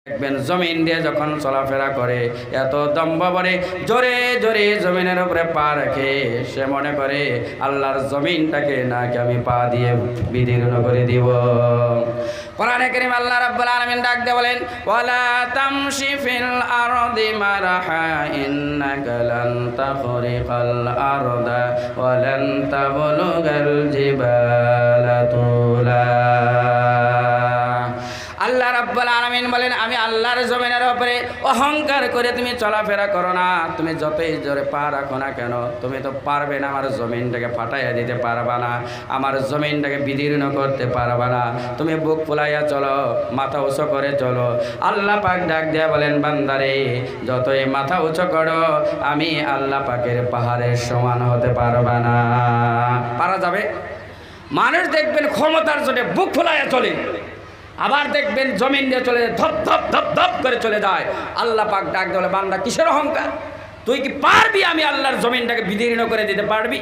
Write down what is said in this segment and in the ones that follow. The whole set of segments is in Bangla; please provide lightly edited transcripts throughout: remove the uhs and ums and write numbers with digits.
দেখবেন জমিন দিয়ে যখন চলাফেরা করে এত দম্ভ ভরে জোরে জোরে জমিনের উপরে পা রাখে, সে মনে করে আল্লাহর জমিনটাকে নাকি আমি পা দিয়ে বিদীর্ণ করে দিব। কোরআনে কারীম আল্লাহ রাব্বুল আলামিন ডাক দিয়ে বলেন, ওয়ালা তামশি ফিল আরদি মারহা ইন্নাকা লান তাখরিকাল আরদা ওয়া লান তাবলুগাল জিবালা তুলা। আল্লাহ রাব্বুল আলামিন বলেন, আমি আল্লাহর জমিনের উপরে অহংকার করে তুমি চলাফেরা করো না। তুমি যতই জোরে পা রাখো না কেন, তুমি তো পারবে না আমার জমিনটাকে ফাটাইয়া দিতে পারবা না, আমার জমিনটাকে বিদীর্ণ করতে পারবা না। তুমি বুক ফুলাইয়া চলো, মাথা উঁচু করে চলো। আল্লাহ পাক ডাক দিয়া বলেন, বান্দারে যতই মাথা উঁচু করো, আমি আল্লাহ পাকের পাহাড়ের সমান হতে পারবা না। পারা যাবে? মানুষ দেখবেন ক্ষমতার জন্য বুক ফুলাইয়া চলে, আবার দেখবেন জমিন দিয়ে চলে যায়, ধপ ধপ ধপ ধপ করে চলে যায়। আল্লাহ পাক ডাক বলে, বান্দা কিসের অহংকার? তুই কি পারবি আমি আল্লাহর জমিনটাকে বিদীর্ণ করে দিতে পারবি?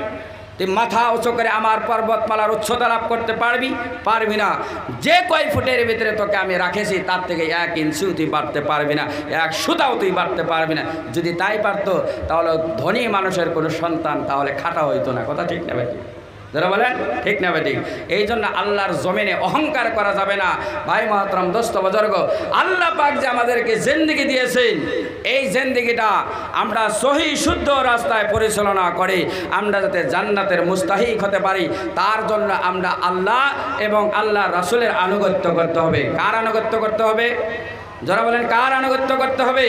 তুই মাথা উঁচু করে আমার পর্বতমালার উচ্চতা লাভ করতে পারবি? পারবি না। যে কয় ফুটের ভিতরে তোকে আমি রাখেছি তার থেকে 1 ইঞ্চিও তুই বাড়তে পারবি না, 1 সুতাও তুই বাড়তে পারবি না। যদি তাই পারতো তাহলে ধনী মানুষের কোনো সন্তান তাহলে খাটা হইতো না। কথা ঠিক না ভাই? যারা বলেন ঠিক না বেঠিক? এই জন্য আল্লাহর জমিনে অহংকার করা যাবে না। ভাই মহতরম, দোস্ত বুজুর্গ, আল্লাহ পাক যে আমাদেরকে জিন্দেগি দিয়েছেন, এই জিন্দেগিটা আমরা সহি শুদ্ধ রাস্তায় পরিচালনা করে আমরা যাতে জান্নাতের মুস্তাহিক হতে পারি, তার জন্য আমরা আল্লাহ এবং আল্লাহ রাসূলের আনুগত্য করতে হবে। কার আনুগত্য করতে হবে? যারা বলেন কার আনুগত্য করতে হবে?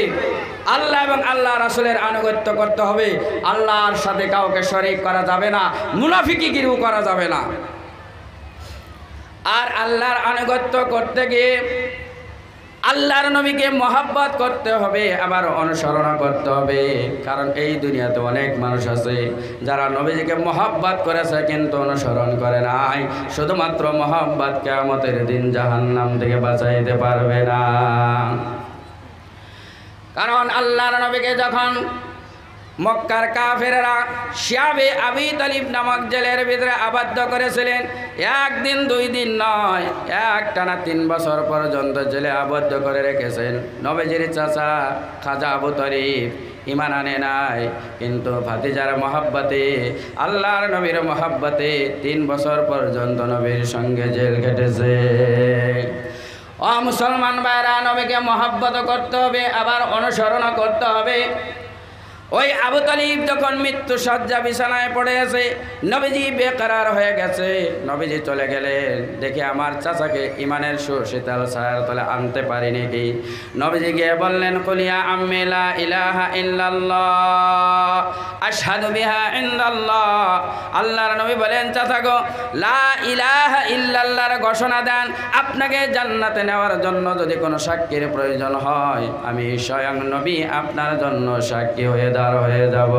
আল্লাহ এবং আল্লাহ রাসূলের আনুগত্য করতে হবে। আল্লাহর সাথে কাউকে শরীক করা যাবে না, মুনাফিকিগিরিও করা যাবে না। আর আল্লাহর আনুগত্য করতে গিয়ে আল্লাহর নবীকে মহব্বত করতে হবে, আবার অনুসরণ করতে হবে। কারণ এই দুনিয়াতে অনেক মানুষ আছে যারা নবীজিকে মহব্বত করেছে কিন্তু অনুসরণ করে নাই। শুধুমাত্র মহব্বত কিয়ামতের দিন জাহান্নাম থেকে বাঁচাইতে পারবে না। কারণ আল্লাহর নবীকে যখন মক্কার কাফেররা শিয়াবে আবি তালিব নামক জেলের ভিতরে আবদ্ধ করেছিলেন, 1 দিন 2 দিন নয়, একটানা 3 বছর পর্যন্ত জেলে আবদ্ধ করে রেখেছেন। নবীজির চাচা খাজা আবু তালিব ঈমান আনে নাই, কিন্তু ভাতিজার মহব্বতে, আল্লাহর নবীর মহব্বতে 3 বছর পর্যন্ত নবীর সঙ্গে জেল কেটেছে। ও মুসলমান ভাইরা, নবীকে মহব্বত করতে হবে, আবার অনুসরণ করতে হবে। ওই আবু তালিব যখন মৃত্যু শয্যা বিছানায় পড়ে আছে, নবীজি বেকরার হয়ে গেছে, নবীজি চলে গেলেন, দেখে আমার চাচাকে ইমানের সুশীতল ছায়ার তলে আনতে পারি নাকি। নবীজি গিয়ে বললেন, কুলিয়া আম্মি লা ইলাহা ইল্লাল্লাহ আশহাদু বিহা ইনদাল্লাহ। আল্লাহর নবী বলেন, চাচা গো, লা ইলাহা ইল্লাল্লাহর ঘোষণা দেন, আপনাকে জান্নাতে নেওয়ার জন্য যদি কোনো সাক্ষীর প্রয়োজন হয়, আমি স্বয়ং নবী আপনার জন্য সাক্ষী হয়ে হয়ে যাব।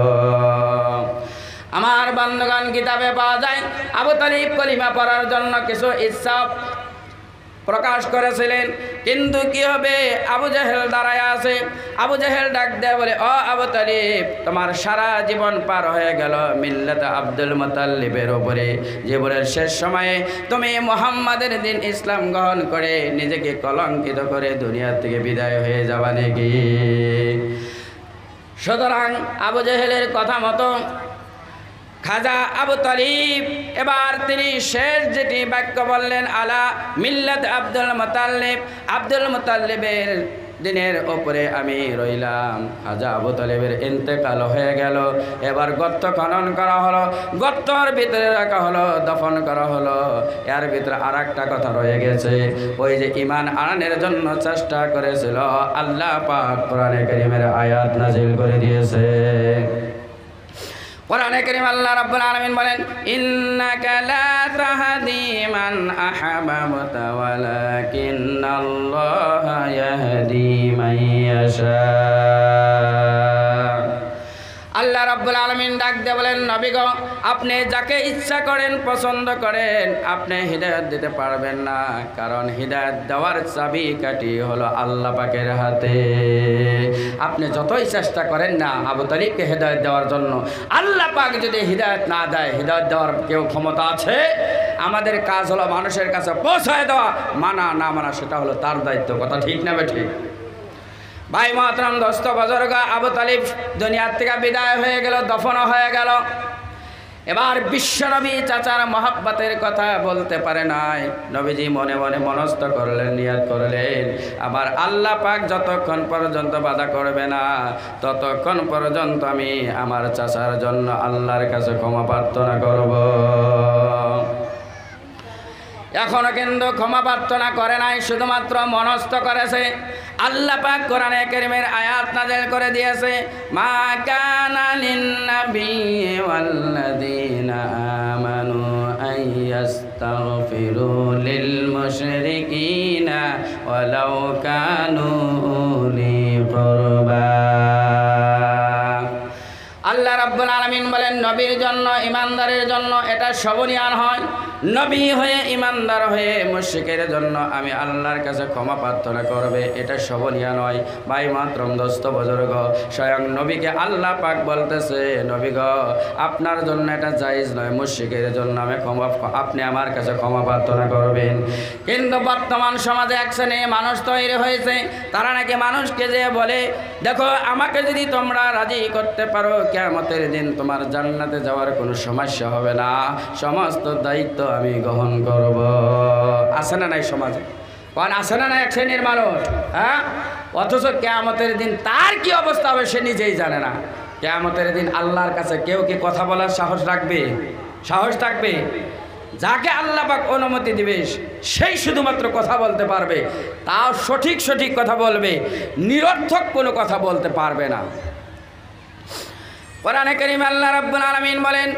আমার বান্দগান কিতাবে পাওয়া যায় আবু তালিব কলিমা পড়ার জন্য কিছু ইচ্ছা প্রকাশ করেছিলেন, কিন্তু কি হবে, আবু জাহেল দাঁড়ায় আছে। আবু জাহেল ডাক দেয় বলে, ও আবু তালিব, তোমার সারা জীবন পার হয়ে গেল মিল্লাত আব্দুল মুতাল্লিবের উপরে। জীবনের শেষ সময়ে তুমি মুহাম্মাদের দিন ইসলাম গ্রহণ করে নিজেকে কলঙ্কিত করে দুনিয়া থেকে বিদায় হয়ে যাবা নাকি? সুতরাং আবু জাহেলের কথা মতো খাজা আবু তালিব এবার তিনি শেষ যেটি বাক্য বললেন, আলা মিল্লাত আব্দুল মুতাল্লিব, আব্দুল মুতাল্লিবের দিনের ওপরে আমি রইলাম। খাজা আবু তালিবের ইন্তেকাল হয়ে গেল। এবার গর্ত খনন করা হলো, গর্তর ভিতরে রাখা হলো, দফন করা হলো। এর ভিতরে আর একটা কথা রয়ে গেছে, ওই যে ঈমান আনানোর জন্য চেষ্টা করেছিল, আল্লাহ পাক কোরআনে কারীমের আয়াত নাজিল করে দিয়েছে। কোরআনে কারীম আল্লাহ রাব্বুল আলামিন বলেন, ইন্নাকা লা তাহদি মান আহবাবতা ওয়ালাকিন্নাল্লাহা ইয়াহদি মান ইয়াশা। আল্লাহ রাব্বুল আলামিন ডাক দিয়ে বলেন, নবী গো, আপনি যাকে ইচ্ছা করেন, পছন্দ করেন, আপনি হিদায়াত দিতে পারবেন না। কারণ হিদায়াত দেওয়ার চাবিকাঠি হলো আল্লাহ পাকের হাতে। আপনি যতই চেষ্টা করেন না আবু তালিবকে হিদায়াত দেওয়ার জন্য, আল্লাহ পাক যদি হিদায়াত না দেয়, হিদায়াত দেওয়ার কেউ ক্ষমতা আছে? আমাদের কাজ হলো মানুষের কাছে পৌঁছায় দেওয়া, মানা না মানা সেটা হলো তার দায়িত্ব। কথা ঠিক না ঠিক? ভাই মহতরম দোস্ত বুজুর্গ, আবু তালিব দুনিয়ার থেকে বিদায় হয়ে গেল, দফন হয়ে গেল। এবার বিশ্বনবী চাচার মহব্বতের কথা বলতে পারে নাই। নবীজি মনে মনে মনস্থ করলেন, নিয়ত করলেন, আবার আল্লাহ পাক যতক্ষণ পর্যন্ত বাধা করবে না ততক্ষণ পর্যন্ত আমি আমার চাচার জন্য আল্লাহর কাছে ক্ষমা প্রার্থনা করব। এখনো কিন্তু ক্ষমা প্রার্থনা করে নাই, শুধুমাত্র মনস্থ করেছে। আল্লাহ পাক কোরআনে কারীমের আয়াত নাযিল করে দিয়েছে, মা কানা লিন-নাবিয়্যি ওয়াল্লাযীনা আমানু আইয়াস্তাগফিরু লিল মুশরিকিনা ওয়ালাউ কানু উলি কুরবা। আল্লাহ রাব্বুল আলামিন বলেন, নবীর জন্য, ইমানদারের জন্য এটা শোভনীয় হয়। নবী হয়ে, ইমানদার হয়ে মুশরিকের জন্য আমি আল্লাহর কাছে ক্ষমা প্রার্থনা করবে, এটা শোভনীয় নয়। ভাই মাতরম দোস্ত বুজুর্গ, স্বয়ং নবীকে আল্লাহ পাক বলতেছে, নবী গো, আপনার জন্য এটা জায়েজ নয়, মুশরিকের জন্য আপনি আমার কাছে ক্ষমা প্রার্থনা করবেন। কিন্তু বর্তমান সমাজে এক শ্রেণীর মানুষ তৈরি হয়েছে, তারা নাকি মানুষকে যে বলে, দেখো আমাকে যদি তোমরা রাজি করতে পারো, কিয়ামতের দিন তোমার জান্নাতে যাওয়ার কোনো সমস্যা হবে না, সমস্ত দায়িত্ব আমি গ্রহণ করব। আছে না নাই সমাজে? কারণ আছে না নাই এক শ্রেণীর মানুষ, হ্যাঁ? অথচ কিয়ামতের দিন তার কি অবস্থা হবে সে নিজেই জানে না। কিয়ামতের দিন আল্লাহর কাছে কেউ কি কথা বলার সাহস রাখবে? সাহস থাকবে? যাকে আল্লাহ পাক অনুমতি দিবে সেই শুধুমাত্র কথা বলতে পারবে, তাও সঠিক সঠিক কথা বলবে, নিরর্থক কোনো কথা বলতে পারবে না। কোরআনে কারীমে আল্লাহ রাব্বুল আলামিন বলেন,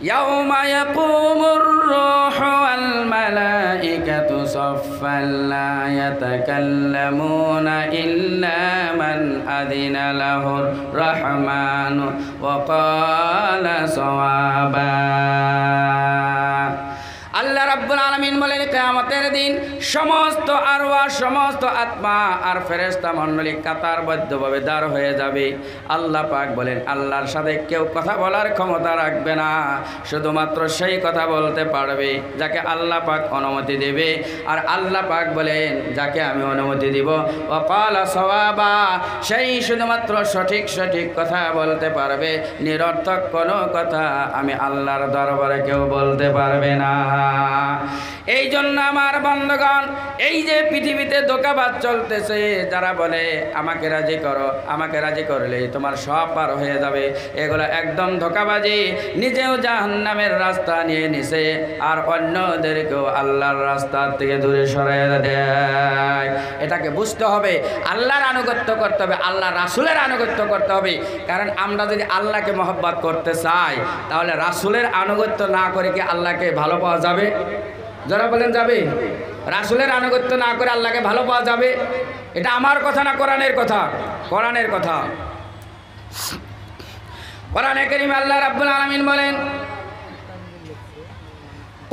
ইয়াউমা ইয়াকুমুর রূহু ওয়াল মালাইকাতু সাফফান লা ইয়াতাকাল্লামুনা ইল্লা মান আযিনা লাহুর রাহমানু ওয়া ক্বালা সাওয়াবা। আল্লাহ রাব্বুল আলামিন বলেন, কিয়ামতের দিন সমস্ত আরওয়াহ, সমস্ত আত্মা আর ফেরেশতা মণ্ডলী কাতারবদ্ধভাবে দাঁড় হয়ে যাবে। আল্লাহ পাক বলেন, আল্লাহর সাথে কেউ কথা বলার ক্ষমতা রাখবে না, শুধুমাত্র সেই কথা বলতে পারবে যাকে আল্লাহ পাক অনুমতি দেবে। আর আল্লাহ পাক বলেন, যাকে আমি অনুমতি দিব, ওয়া ক্বালা সাওয়াবা, সেই শুধুমাত্র সঠিক সঠিক কথা বলতে পারবে, নিরর্থক কোনো কথা আমি আল্লাহর দরবারে কেউ বলতে পারবে না। এই জন্য আমার বন্ধুগণ, এই যে পৃথিবীতে ধোঁকাবাজ চলতেছে, যারা বলে আমাকে রাজি করো, আমাকে রাজি করলেই তোমার সব পার হয়ে যাবে, এগুলো একদম ধোঁকাবাজি। নিজেও জাহান্নামের রাস্তা নিয়ে নিছে, আর অন্যদেরকেও আল্লাহর রাস্তা থেকে দূরে সরাইয়া দেয়। এটাকে বুঝতে হবে, আল্লাহর আনুগত্য করতে হবে, আল্লাহ রাসূলের আনুগত্য করতে হবে। কারণ আমরা যদি আল্লাহকে মহব্বত করতে চাই, তাহলে রাসূলের আনুগত্য না করে কি আল্লাহকে ভালো পাওয়া যাবে? যারা বলেন যাবে? রাসূলের আনুগত্য না করে আল্লাহকে ভালো পাওয়া যাবে? এটা আমার কথা না, কোরআনের কথা। কোরআনের কথা। কোরআনে কারীমে আল্লাহ রাব্বুল আলামিন বলেন,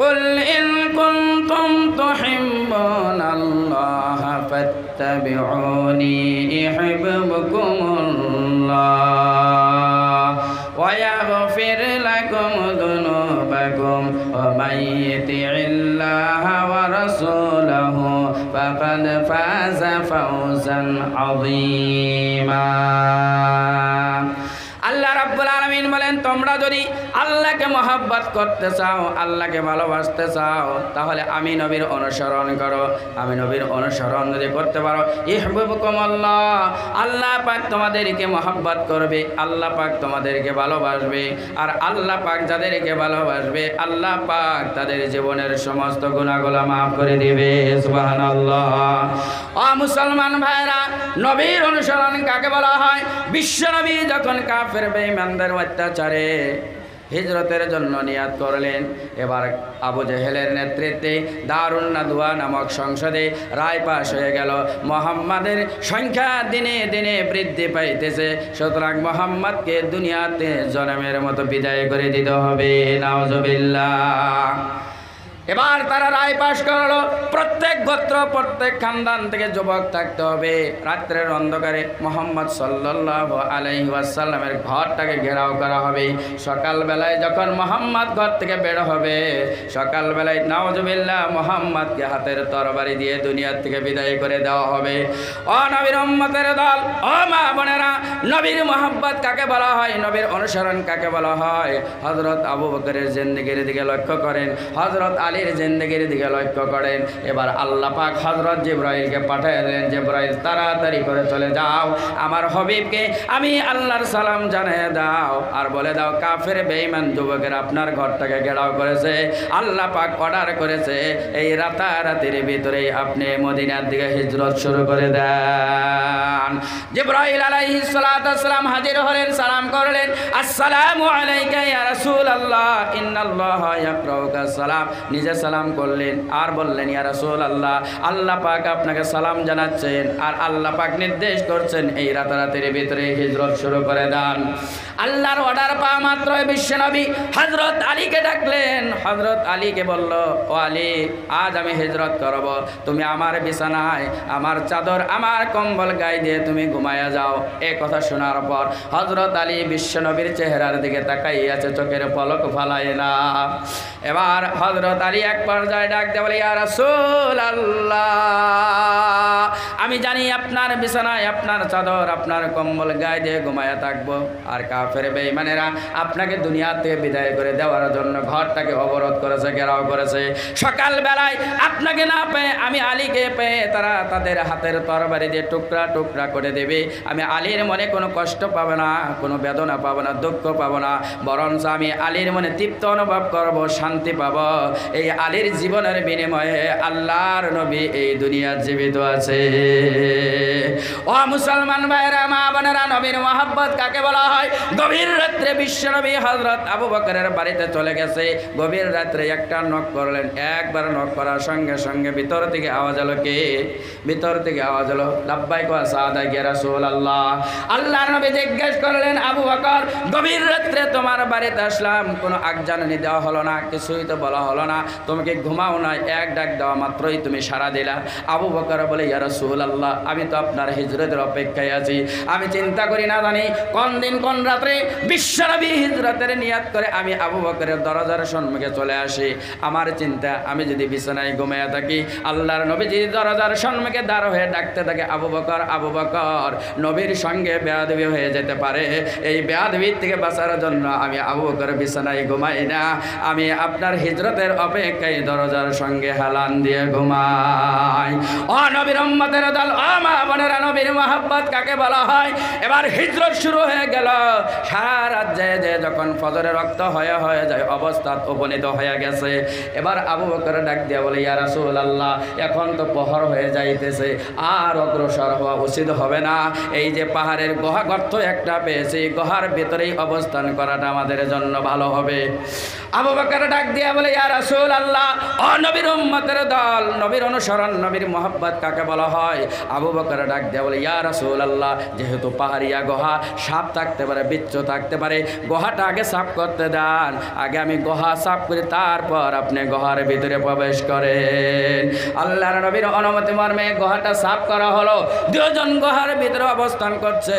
قل إن كنتم تحبون الله فاتبعوني يحببكم الله ويغفر لكم ذنوبكم ومن يطع الله ورسوله فقد فاز فوزا عظيما। আল্লাহ রাব্বুল আলামিন বলেন, তোমরা যদি আল্লাহকে মহব্বত করতে চাও, আল্লাহকে ভালোবাসতে চাও, তাহলে আমি নবীর অনুসরণ করো। আমি নবীর অনুসরণ যদি করতে পারো, ইহবিবুকুমুল্লাহ, আল্লাহ পাক তোমাদেরকে মহব্বত করবে, আল্লাহ পাক তোমাদেরকে ভালোবাসবে। আর আল্লাহ পাক যাদেরকে ভালোবাসবে, আল্লাহ পাক তাদের জীবনের সমস্ত গুনাহগুলো মাফ করে দিবে। সুবহানাল্লাহ। ও মুসলমান ভাইরা, নবীর অনুসরণ কাকে বলা হয়? বিশ্বনবী যখন কাফের বেঈমানদের অত্যাচারে হিজরতের জন্য নিয়াত করলেন, এবার আবু জেহেলের নেতৃত্বে দারুন নাদওয়া নামক সংসদে রায় পাশ হয়ে গেল। মুহাম্মাদের সংখ্যা দিনে দিনে বৃদ্ধি পাইতেছে, সুতরাং মুহাম্মাদকে দুনিয়াতে জনমের মতো বিদায় করে দিতে হবে। নাউজুবিল্লাহ। এবার তারা রায় পাশ করলো, প্রত্যেক গোত্র প্রত্যেক খানদান থেকে যুবক থাকতে হবে। রাত্রের অন্ধকারে মোহাম্মদ সাল্লাল্লাহু আলাইহি ওয়াসাল্লামের ঘরটাকে ঘেরাও করা হবে। সকালবেলায় যখন মোহাম্মদ ঘর থেকে বের হবে, সকালবেলায় নাউজুবিল্লাহ মোহাম্মদকে হাতের তরবারি দিয়ে দুনিয়ার থেকে বিদায় করে দেওয়া হবে। ও নবীর উম্মতের দল, ও মা বোনেরা, নবীর মোহাব্বত কাকে বলা হয়, নবীর অনুসরণ কাকে বলা হয়? হযরত আবু বকরের জিন্দেগির দিকে লক্ষ্য করেন, হযরত আলীর জিন্দেগির দিকে লক্ষ্য করেন। এবার আল্লাহ পাক হযরত জিবরাইলকে পাঠিয়ে দিলেন, জিবরাইল তাড়াতাড়ি করে চলে যাও, আমার হাবিবকে আমি আল্লাহর সালাম জানিয়ে দাও, আর বলে দাও কাফের বেঈমান যুবকের আপনার ঘরটাকে ঘেরাও করেছে। আল্লাহ পাক অর্ডার করেছে এই রাতারাতির ভিতরেই আপনি মদিনার দিকে হিজরত শুরু করে দেন। জিবরাইল আলাইহিস সালাতু ওয়াস সালাম হাজির হলেন, সালাম করলেন, আসসালামু আলাইকা ইয়া রাসূলুল্লাহ ইন্নাল্লাহা ইয়াকরাউকা সালাম। নিজে সালাম করলেন আর বললেন, ইয়া রাসূলুল্লাহ, আল্লাহ পাক আপনাকে সালাম জানাচ্ছেন আর আল্লাহ পাক নির্দেশ করছেন এই রাতারাতির ভিতরে হিজরত শুরু করে দেন। আল্লাহর অর্ডার পাওয়া মাত্র বিশ্বনবী হযরত আলীকে ডাকলেন। হযরত আলীকে বলল, ও আলী, আজ আমি হিজরত করব, তুমি আমার বিছানায় আমার চাদর আমার কম্বল গায়ে দিয়ে তুমি ঘুমায়া যাও। এই কথা শোনার পর হযরত আলী বিশ্বনবীর চেহারার দিকে তাকাইয়াছে, চোখের পলক ফালায় না। এবার হযরত আলী এক পর্যায়ে ডাক দিয়ে বলে, ইয়া রাসূলুল্লাহ, আমি জানি আপনার বিছানায় আপনার চাদর আপনার কম্বল গায়ে দিয়ে ঘুমায়া থাকবো, আর কাফের বেঈমানেরা আপনাকে দুনিয়া থেকে বিদায় করে দেওয়ার জন্য ঘরটাকে অবরোধ করেছে, ঘেরাও করেছে। সকালবেলায় আপনাকে না পেয়ে আমি আলীকে পেয়ে তারা তাদের হাতের তরবারি দিয়ে টুকরা টুকরা করে দেবে। আমি আলীর মনে কোনো কষ্ট পাবো না, কোনো বেদনা পাবো না, দুঃখ পাবো না, বরঞ্চ আমি আলীর মনে তৃপ্ত অনুভব করব, শান্তি পাব। এই আলীর জীবনের বিনিময়ে আল্লাহর নবী এই দুনিয়ার জীবিত আছে। ও মুসলমান ভাইরা, মা বোনেরা, নবীর মহব্বত কাকে বলা হয়? গভীর রাত্রে বিশ্বনবী হযরত আবু বকরের বাড়িতে চলে গেছে। গভীর রাত্রে একটা নক করলেন, একবার নক করার সঙ্গে সঙ্গে ভিতর থেকে আওয়াজ হলো, কে? ভিতর থেকে আওয়াজ হলো, লাব্বাইক ওয়া সাদাক ইয়া রাসূলুল্লাহ। আল্লাহর নবী জিজ্ঞেস করলেন, আবু বকর, গভীর রাত্রে তোমার বাড়িতে আসলাম, কোনো আগজাননী দেওয়া হলো না, কিছুই তো বলা হলো না, তোমাকে ঘুমাও না, এক ডাক দেওয়া মাত্রই তুমি সাড়া দিলা। আবু বকর বলে, ইয়া রাসূলুল্লাহ, আমি তো আপনার হিজরতের অপেক্ষায় আছি, আমি চিন্তা করি না জানি কোন দিন কোন রাত্রে বিশ্বনবী হিজরতের নিয়াত করে আমি আবু বকরের দরজার সম্মুখে চলে আসি। আমার চিন্তা, আমি যদি বিছানায় ঘুমিয়ে থাকি, আল্লাহর নবী যদি দরজার সম্মুখে দাঁড় হয়ে ডাকতে থাকে, আবু বকর আবু বকর, নবীর সঙ্গে বেয়াদবি হয়ে যেতে পারে। এই বেয়াদবির থেকে বাঁচার জন্য আমি আবু বকর বিছানায় ঘুমাই না, আমি আপনার হিজরতের অপেক্ষায় দরজার সঙ্গে হেলান দিয়ে ঘুমাই। ও নবীর উম্মতের দল, ও মা বোনেরা, নবীর মহব্বত কাকে বলা হয়? এবার হিজরত শুরু হয়ে গেল। সারা রাত যে যখন ফজরের রক্ত হয়ে যায়, অবস্থা উপনীত হয়ে গেছে। এবার আবু বকর ডাক দিয়া বলে, ইয়া রাসূলুল্লাহ, এখন তো প্রহর হয়ে যাইতেছে, আর অগ্রসর হওয়া উচিত হবে না। এই যে পাহাড়ের গুহা গর্ত একটা পেয়েছি, গুহার ভিতরেই অবস্থান করাটা আমাদের জন্য ভালো হবে। আবু বকর ডাক দিয়া বলে, ইয়া রাসূলুল্লাহ, ও নবীর উম্মতের দল, নবীর অনুসরণ, নবীর মহব্বত কাকে বলা হয়? আবু বকর ডাক দিয়া বলে, ইয়া রাসূলুল্লাহ, যেহেতু পাহাড়িয়া গুহা, সাপ থাকতে পারে, বিচ্ছু থাকতে পারে, গুহাটা আগে সাফ করতে দেন, আগে আমি গুহা সাফ করি, তারপর আপনি গুহার ভিতরে প্রবেশ করেন। আল্লাহর নবীর অনুমতি মর্মে গুহাটা সাফ করা হলো। দুজন গুহার ভিতরে অবস্থান করছে।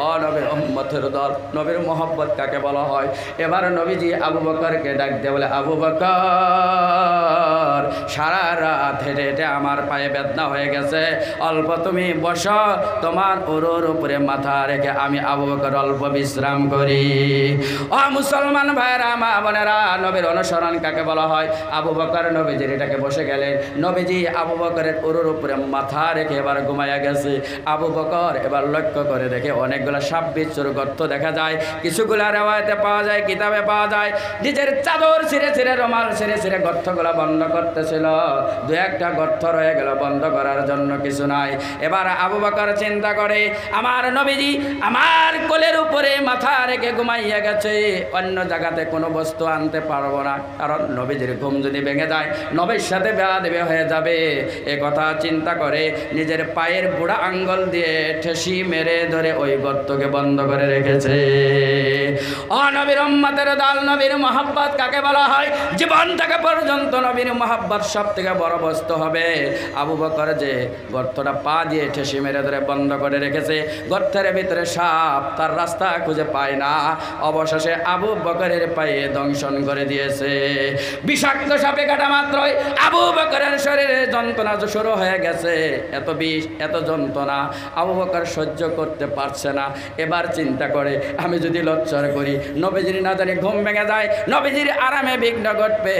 ও নবীর উম্মতের দল, নবীর মহব্বত কাকে বলা হয়? এবার নবীজি আবু বকরকে ডাক দিয়ে বলে, আবু বকর, সারা রাত হেঁটে হেঁটে আমার পায়ে বেদনা হয়ে গেছে, অল্প তুমি বসো, তোমার উরুর উপরে মাথা রেখে আমি আবু বকর অল্প বিশ্রাম করি। ও মুসলমান ভাইরা, মা বোনেরা, নবীর অনুসরণ কাকে বলা হয়? আবু বকর নবীজির এটাকে বসে গেলেন। নবীজি আবু বকরের উরুর উপরে মাথা রেখে এবার ঘুমাইয়া গেছে। আবু বকর এবার লক্ষ্য করে দেখে অনেকগুলো সাপ বিচ্ছুর গর্ত দেখা যায়, কিছুগুলা রেওয়ায়তে পাওয়া যায়, কিতাবে পাওয়া যায়। নিজের চাদর ছিঁড়ে ছিঁড়ে, রুমাল ছিঁড়ে ছিঁড়ে গর্তগুলো বন্ধ করতেছিল। দু একটা গর্ত রয়ে গেল, বন্ধ করার জন্য কিছু নাই। এবার আবু বকর বকর চিন্তা করে আমার নবীজি আমার কোলের উপরে মাথা রেখে ঘুমাইয়া গেছে, অন্য জায়গাতে কোনো বস্তু আনতে পারবো না, কারণ নবীজির ঘুম যদি ভেঙে যায় নবীর সাথে বেয়াদবি হয়ে যাবে। এ কথা চিন্তা করে নিজের পায়ের বুড়া আঙ্গুল দিয়ে ঠেসি মেরে ধরে ওই গর্তকে বন্ধ করে রেখেছে। ও নবীর উম্মতের দল, নবীর মহব্বত কাকে বলা হয়? জীবন থেকে পর্যন্ত নবীর মহব্বত সব থেকে বড় বস্তু হবে। আবু বকর যে গর্তটা পা দিয়ে ঠেসি মেরে ধরে বন্ধ করে রেখেছে, গর্তের ভিতরে সাপ তার রাস্তা খুঁজে পায় না, অবশেষে আবু বকরের পায়ে দংশন করে দিয়েছে। বিষাক্ত সাপে কাটা মাত্রই আবু বকরের শরীরে যন্ত্রণা শুরু হয়ে গেছে। এত বিষ, এত যন্ত্রণা আবু বকর সহ্য করতে পারছে না। এবার চিন্তা করে আমি যদি লজ্জা করি নবীজির না জানি ঘুম ভেঙে যায়, নবীজির আরামে বিঘ্ন ঘটবে।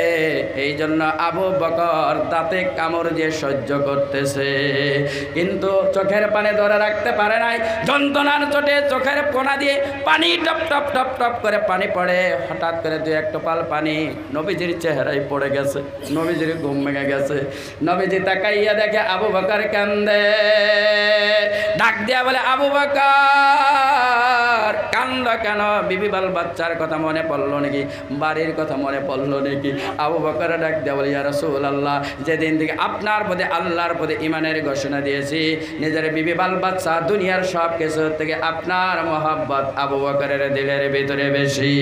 এই জন্য আবু বকর দাঁতে কামড় দিয়ে সহ্য করতেছে, কিন্তু চোখের পানি ধরে রাখতে পারে নাই। যন্ত্রণার চোটে চোখের কোনা দিয়ে পানি টপ টপ টপ টপ করে পানি পড়ে। হঠাৎ করে দু এক টোপাল পানি নবীজির চেহারায় পড়ে গেছে, নবীজির ঘুম ভেঙে গেছে। নবীজি তাকাইয়া দেখে আবু বকর কান্দে, ডাক দিয়া বলে আবু বকর কান্দ কেন? বিবি বাল বাচ্চার কথা মনে পড়লো নাকি? বাড়ির কথা মনে পড়লো নাকি? আবু বকর ডাক দিয়া বলে ইয়া রাসূলুল্লাহ, যেদিন থেকে আপনার প্রতি আল্লাহর প্রতি ইমানের ঘোষণা দিয়েছি, নিজের বিবি বাল বাচ্চা দুনিয়ার সব কিছু থেকে আপনার মহব্বত আবু বকরের দিলের ভিতরে বেশি।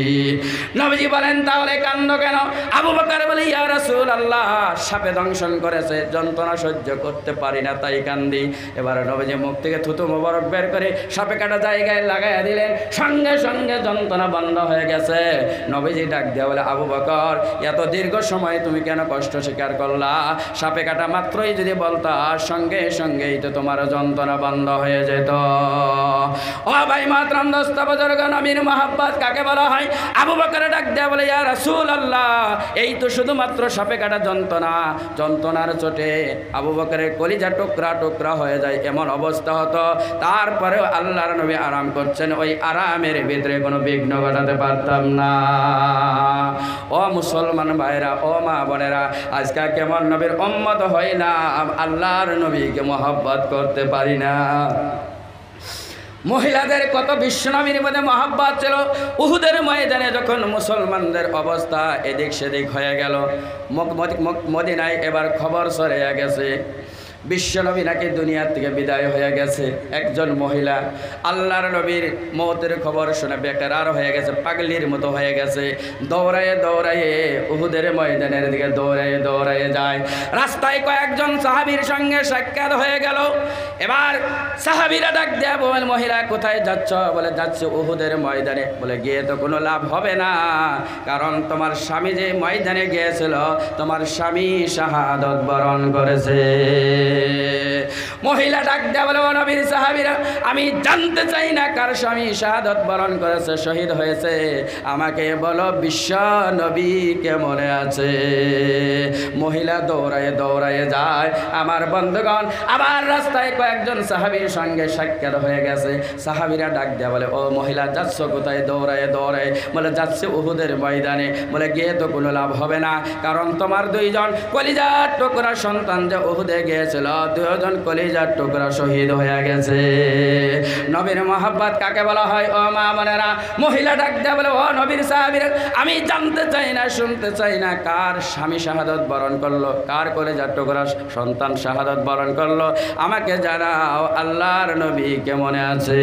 নবীজি বলেন তাহলে কান্দ কেন? আবু বকর বলে ইয়া রাসূলুল্লাহ, সাপে দংশন করেছে, যন্ত্রণা সহ্য করতে পারি না তাই কান্দি। এবার নবীজি মুখ থেকে থুতু মোবারক বের করে সাপে কাটা জায়গায় লাগাইয়া দিলেন, সঙ্গে সঙ্গে যন্ত্রণা বন্ধ হয়ে গেছে। নবীজি ডাক দিয়া বলে আবু বকর, এত দীর্ঘ সময় তুমি কেন কষ্ট স্বীকার করলা? সাপে কাটা মাত্রই যদি বলতা সঙ্গে সঙ্গেই তো তোমার যন্ত্রণা বন্ধ হয়ে যেত। ও ভাই মাতরম দোস্ত বুজুর্গ, নবীর মহব্বত কাকে বলা হয়? আবু বকর ডাক দিয়া বলে ইয়া রাসূলুল্লাহ, এই তো শুধুমাত্র সাপে কাটা যন্ত্রণা, যন্ত্রণার চোটে আবু বকরের কলিজা টুকরা টুকরা হয়ে যায় এমন অবস্থা হতো, তারপরেও আল্লাহর নবী আরাম করছেন, ওই আরামের ভিতরে কোনো বিঘ্ন ঘটাতে পারতাম না। ও মুসলমান ভাইরা, ও মা বোনেরা, আজকে কেমন নবীর উম্মত হই না, আল্লাহর নবীকে মহব্বত করতে পারি না। মহিলাদের কত বিশ্বনবীর মধ্যে মহব্বত ছিল। উহুদের ময়দানে যখন মুসলমানদের অবস্থা এদিক সেদিক হয়ে গেল, মদিনায় এবার খবর ছড়িয়ে গেছে বিশ্বনবী নাকি দুনিয়ার থেকে বিদায় হয়ে গেছে। একজন মহিলা আল্লাহর নবীর মৌতের খবর শুনে বেকার হয়ে গেছে, পাগলির মতো হয়ে গেছে। দৌড়ায়ে দৌড়ায়ে উহুদের ময়দানের দিকে দৌড়ায়ে দৌড়ায়ে যায়। রাস্তায় কয়েকজন সাহাবীর সঙ্গে সাক্ষাৎ হয়ে গেল। এবার সাহাবীরা ডাক দেয়া বলেন, মহিলা কোথায় যাচ্ছ? বলে যাচ্ছে উহুদের ময়দানে। বলে গিয়ে তো কোনো লাভ হবে না, কারণ তোমার স্বামী যে ময়দানে গিয়েছিল তোমার স্বামী শাহাদত বরণ করেছে। মহিলা ডাক দেয়া বলে, ও নবীর সাহাবীরা, আমি জানতে চাই না কার স্বামী শাহাদত বরণ করেছে, শহীদ হয়েছে, আমাকে বলো বিশ্ব নবী কেমনে আছে। মহিলা দৌড়ায়ে দৌড়ায়ে যায়। আমার বন্ধুগণ, আবার রাস্তায় কয়েকজন সাহাবীর সঙ্গে সাক্ষাৎ হয়ে গেছে। সাহাবীরা ডাক দেয়া বলে, ও মহিলা যাচ্ছ কোথায়? দৌড়ায়ে দৌড়ায়ে। বলে যাচ্ছে উহুদের ময়দানে। বলে গিয়ে তো কোনো লাভ হবে না, কারণ তোমার দুইজন কলিজার টুকরা সন্তান যে উহুদে গিয়েছিল, দুজন কলিজার টুকরা শহীদ হয়ে গেছে। নবীর মহব্বত কাকে বলা হয়? ও মা বোনেরা, মহিলা ডাক দেয়া বলে, ও নবীর সাহাবীরা, আমি জানতে চাই না, শুনতে চাই না কার স্বামী শাহাদত বরণ করলো, কার কলিজার টুকরা সন্তান শাহাদত বরণ করলো, আমাকে জানাও আল্লাহর নবী কেমনে আছে।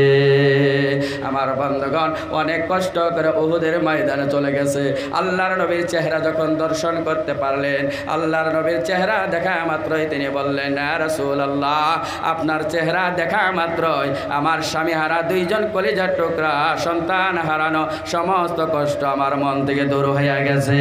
আমার বন্ধুগণ, অনেক কষ্ট করে উহুদের ময়দানে চলে গেছে। আল্লাহর নবীর চেহারা যখন দর্শন করতে পারলেন, আল্লাহর নবীর চেহারা দেখা মাত্রই তিনি বললেন, ইয়া রাসূলুল্লাহ, আপনার চেহারা দেখা মাত্রই আমার স্বামী হারা দুইজন কলিজার টুকরা সন্তান হারানো সমস্ত কষ্ট আমার মন থেকে দূর হয়ে গেছে।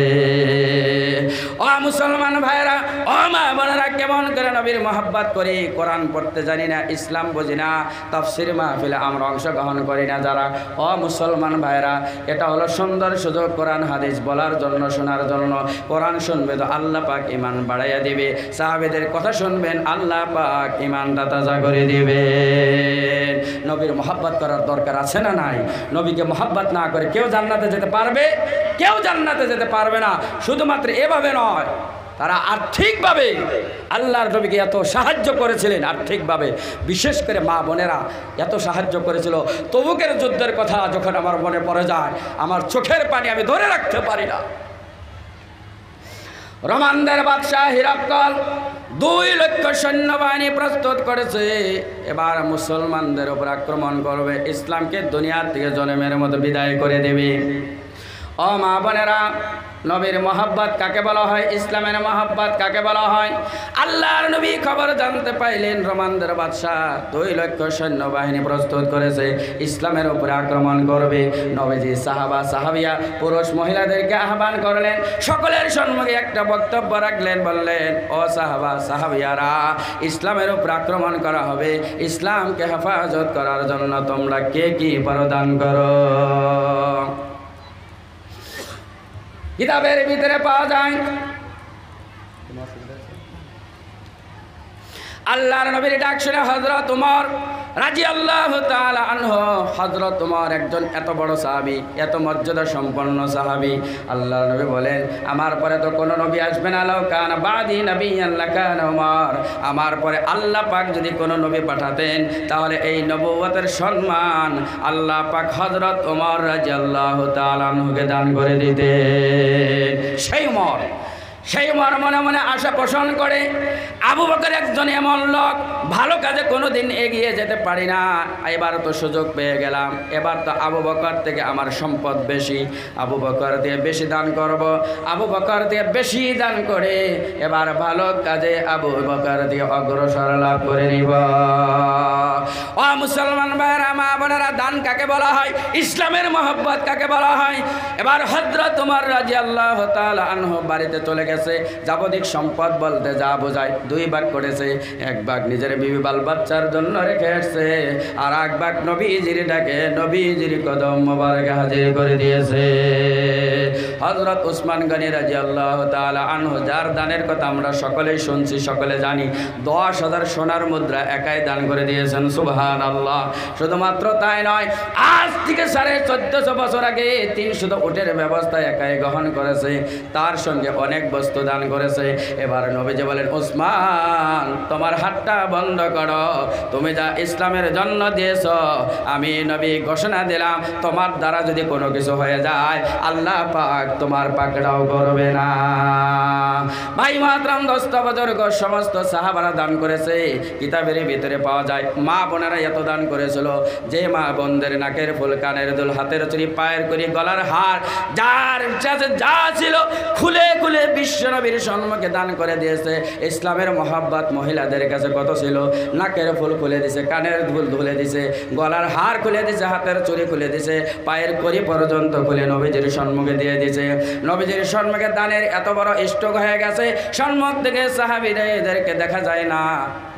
ও মুসলমান ভাইরা, ও মা বোনেরা, কেমন করে নবীর মহব্বত করি? কোরআন পড়তে জানি না, ইসলাম বুঝি না, তাফসীর মাহফিলে আমরা অংশগ্রহণ করি না যারা, ও মুসলমান ভাইরা, এটা হলো সুন্দর সুযোগ কোরআন হাদিস বলার জন্য, শোনার জন্য। কোরআন শুনবে তো আল্লাহ পাক ঈমান বাড়াইয়া দিবে, সাহাবীদের কথা শুনবেন আল্লাহ পাক ঈমানটা তাজা করে দিবেন। নবীর মহব্বত করার দরকার আছে না নাই? নবীকে মহব্বত না করে কেউ জান্নাতে যেতে পারবে? কেউ জান্নাতে যেতে পারবে না। শুধুমাত্র এভাবে নয়, তারা আর্থিকভাবে আল্লাহর নবীকে এত সাহায্য করেছিলেন, আর্থিকভাবে বিশেষ করে মা বোনেরা এত সাহায্য করেছিল। তবুকের যুদ্ধের কথা যখন আমার মনে পড়ে যায়, আমার চোখের পানি আমি ধরে রাখতে পারি না। রোমানদের বাদশাহ হিরাক্কল 2 লক্ষ সৈন্যবাহিনী প্রস্তুত করেছে, এবার মুসলমানদের উপর আক্রমণ করবে, ইসলামকে দুনিয়ার থেকে জনমের মতো বিদায় করে দেবে। ও মা বোনেরা, নবীর মহব্বত কাকে বলা হয়, ইসলামের মহব্বত কাকে বলা হয়? আল্লাহর নবী খবর জানতে পাইলেন রোমানদের বাদশাহ 2 লক্ষ সৈন্যবাহিনী প্রস্তুত করেছে, ইসলামের উপরে আক্রমণ করবে। নবীজি সাহাবা সাহাবিয়া পুরুষ মহিলাদেরকে আহ্বান করলেন, সকলের সম্মুখে একটা বক্তব্য রাখলেন, বললেন, ও সাহাবা সাহাবিয়ারা, ইসলামের উপর আক্রমণ করা হবে, ইসলামকে হেফাজত করার জন্য তোমরা কে কি প্রদান করো? কিতাবের ভিতরে পাওয়া যায় আল্লাহর নবীর ডাক শুনে হযরত উমর রাদিয়াল্লাহু তাআলা আনহু, হযরত উমর একজন এত বড় সাহাবী, এত মর্যাদা সম্পন্ন সাহাবী। আল্লাহর নবী বলেন, আমার পরে তো কোনো নবী আসবে না, লাউ কানা বাদি নাবিয়্যান লাকানা উমর, আমার পরে আল্লাহ পাক যদি কোনো নবী পাঠাতেন তাহলে এই নবুয়তের সম্মান আল্লাহ পাক হযরত উমর রাদিয়াল্লাহু তাআলা আনহুকে দান করে দিতেন। সেই উমর মনে মনে আশা পোষণ করে, আবু বকর একজন এমন লোক, ভালো কাজে কোনো দিন এগিয়ে যেতে পারি না, এবার তো সুযোগ পেয়ে গেলাম, এবার তো আবু বকর থেকে আমার সম্পদ বেশি, আবু বকর দিয়ে বেশি দান করব, আবু বকর দিয়ে বেশি দান করে এবার ভালো কাজে আবু বকর দিয়ে অগ্রসর লাভ করে নিব। ও মুসলমান ভাইরা, মা বোনেরা, দান কাকে বলা হয়, ইসলামের মহব্বত কাকে বলা হয়? এবার হযরত উমর রাদিয়াল্লাহু তাআলা আনহু বাড়িতে চলে গেছে, যাবতীয় সম্পদ বলতে যা বোঝায় 2 ভাগ করেছে, 1 ভাগ নিজের বিবি বাল বাচ্চার জন্য রেখে আসছে, আর 1 ভাগ নবীজির ডাকে নবীজির কদম মোবারকে হাজির করে দিয়েছে। হযরত উসমান গনি রাদিয়াল্লাহু তাআলা আনহু, যার দানের কথা আমরা সকলেই শুনছি, সকলে জানি, 10,000 সোনার মুদ্রা একাই দান করে দিয়েছেন। সুবহানাল্লাহ। শুধুমাত্র তাই নয়, আজ থেকে 1450 বছর আগে 300 উটের ব্যবস্থা একাই গ্রহণ করেছে, তার সঙ্গে অনেক বস্তু দান করেছে। এবার নবীজি বলেন, উসমান, তোমার হাতটা বন্ধ করো, তুমি যা ইসলামের জন্য দিয়েছ, আমি নবী ঘোষণা দিলাম, তোমার দ্বারা যদি কোনো কিছু হয়ে যায় আল্লাহ পাক তোমার পাকড়াও করবে না। ভাই মাতরম, দোস্ত বুজুর্গ, সমস্ত সাহাবারা দান করেছে। কিতাবের ভিতরে পাওয়া যায় মা বোনেরা এত দান করেছিল, যে মা বোনদের নাকের ফুল, কানের দুল, হাতের চুড়ি, পায়ের কড়ি, গলার হার, যার যা ছিল খুলে খুলে বিশ্বনবীর সম্মুখে দান করে দিয়েছে। ইসলামের মহব্বত মহিলাদের কাছে কত ছিল, নাকের ফুল খুলে দিছে, কানের দুল খুলে দিছে, গলার হার খুলে দিছে, হাতের চুড়ি খুলে দিছে, পায়ের কড়ি পর্যন্ত খুলে নবীজির সম্মুখে দিয়ে দিছে। নবীজির সম্মুখে দানের এত বড় স্টক হয়ে গেছে, সম্মুখ থেকে সাহাবীদেরকে দেখা যায় না।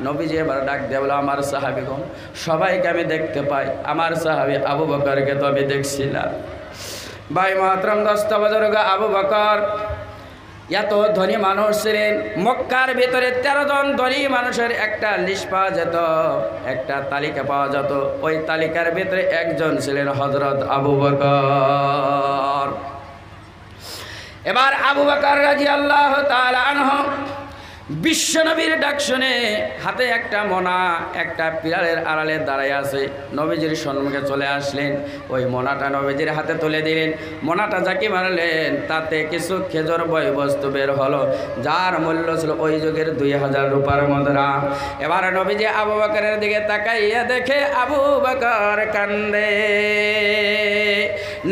নবীজি এবার ডাক দিয়ে বলে, আমার সাহাবীগণ সবাইকে আমি দেখতে পাই, আমার সাহাবী আবু বকরকে তো আমি দেখছি না। ভাই মাতরম, দোস্ত বুজুর্গ, আবু বকর এত ধনী মানুষ ছিলেন, মক্কার ভিতরে 13 জন ধনী মানুষের একটা লিস্ট পাওয়া যেত, একটা তালিকা পাওয়া যেত, ওই তালিকার ভিতরে একজন ছিলেন হযরত আবু বকর। এবার আবু বকর রাদিয়াল্লাহু তাআলা আনহু বিশ্বনবীর ডাক শুনে হাতে একটা মোনা, একটা পিলারের আড়ালে দাঁড়ায় আছে, নবীজির সম্মুখে চলে আসলেন, ওই মোনাটা নবীজির হাতে তুলে দিলেন। মোনাটা যাকে মারলেন তাতে কিছু খেজুর বই বস্তু বের হলো, যার মূল্য ছিল ওই যুগের 2000 রূপার মুদ্রা। এবার নবীজি আবু বকরের দিকে তাকাইয়া দেখে আবু বকর কান্দে।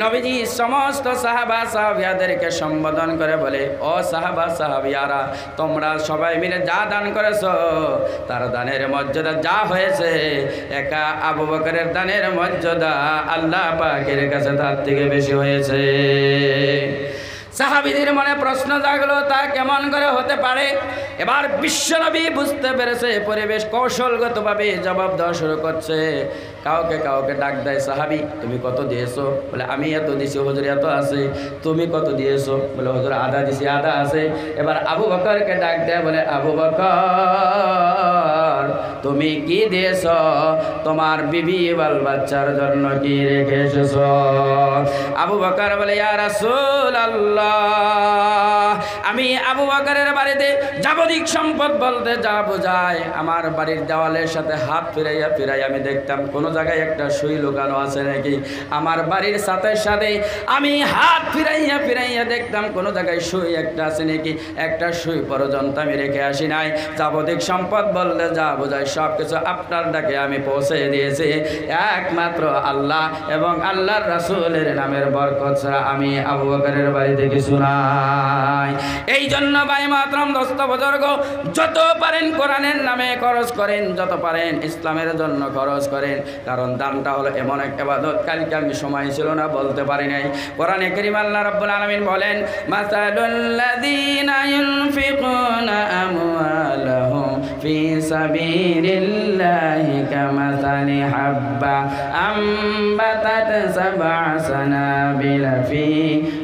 নবীজি সমস্ত সাহাবা সাহাবিয়াদেরকে সম্বোধন করে বলে, ও সাহাবা সাহাবিয়ারা, তোমরা সবাই মিলে যা দান করেছ তার দানের মর্যাদা যা হয়েছে, একা আবু বকরের দানের মর্যাদা আল্লাহ পাকের কাছে তার থেকে বেশি হয়েছে। সাহাবীদের মনে প্রশ্ন জাগলো, তা কেমন করে হতে পারে? এবার বিশ্বনবী বুঝতে পেরেছে, পরিবেশ কৌশলগতভাবে জবাব দেওয়া শুরু করছে। কাউকে কাউকে ডাক দেয়, সাহাবী তুমি কত দিয়েছো? বলে আমি এত দিছি হুজুর, এত আছে। তুমি কত দিয়েছো? বলে হুজুর আধা দিছি, আধা আছে। এবার আবু বকরকে ডাক দেয়, বলে আবু বকর তুমি কি দিয়েছ? তোমার বিবি বাল বাচ্চার জন্য কি রেখে এসেছো? আবু বকর বলে, ইয়া রাসূলুল্লাহ, আল্লাহ, আমি আবু বকরের বাড়িতে যাবতীয় সম্পদ বলতে যা বোঝায়, আমার বাড়ির দেওয়ালের সাথে হাত ফিরাইয়া ফিরাইয়া আমি দেখতাম কোনো জায়গায় একটা সুই লুকানো আছে নাকি। আমার বাড়ির ছাদের সাথে আমি হাত ফিরাইয়া ফিরাইয়া দেখতাম কোনো জায়গায় সুই একটা আছে নাকি। একটা সুই পর্যন্ত আমি রেখে আসি নাই। যাবতীয় সম্পদ বলতে যা বোঝায় সব কিছু আপনার ডাকে আমি পৌঁছে দিয়েছি। একমাত্র আল্লাহ এবং আল্লাহর রাসূলের নামের বরকত ছাড়া আমি আবু বকরের বাড়িতে কিছু নাই। এই জন্য ভাই মাতরম দোস্ত বুজুর্গ, যত পারেন কোরআনের নামে খরচ করেন, যত পারেন ইসলামের জন্য খরচ করেন। কারণ দানটা হলো এমন এক ইবাদত, কালকে আমি সময় ছিল না বলতে পারি নাই। কোরআনে কারীম আল্লাহ রাব্বুল আলামিন বলেন, মাসালুল লাযীনা ইউনফিকুনা আমওয়ালাহুম ফি সাবিলিল্লাহি কামাসালি হাব্বা আমবাতাত সাবআ সানাবিলা ফি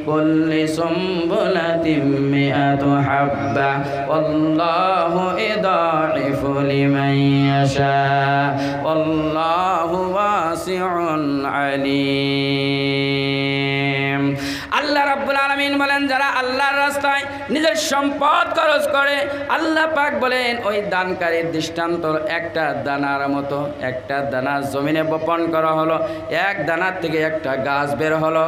কুল্লি সুমবুলাতিন মিআতু হাব্বা ওয়াল্লাহু ইদাইফু লিমান ইয়াশা ওয়াল্লাহু ওয়াসিউন আলীম। আল্লাহ রাব্বুল আলামিন বলেন, যারা আল্লাহর রাস্তায় নিজের সম্পদ খরচ করে, আল্লাহ পাক বলেন ওই দানকারীর দৃষ্টান্ত একটা দানার মতো। একটা দানা জমিনে বপন করা হলো, এক দানার থেকে একটা গাছ বের হলো,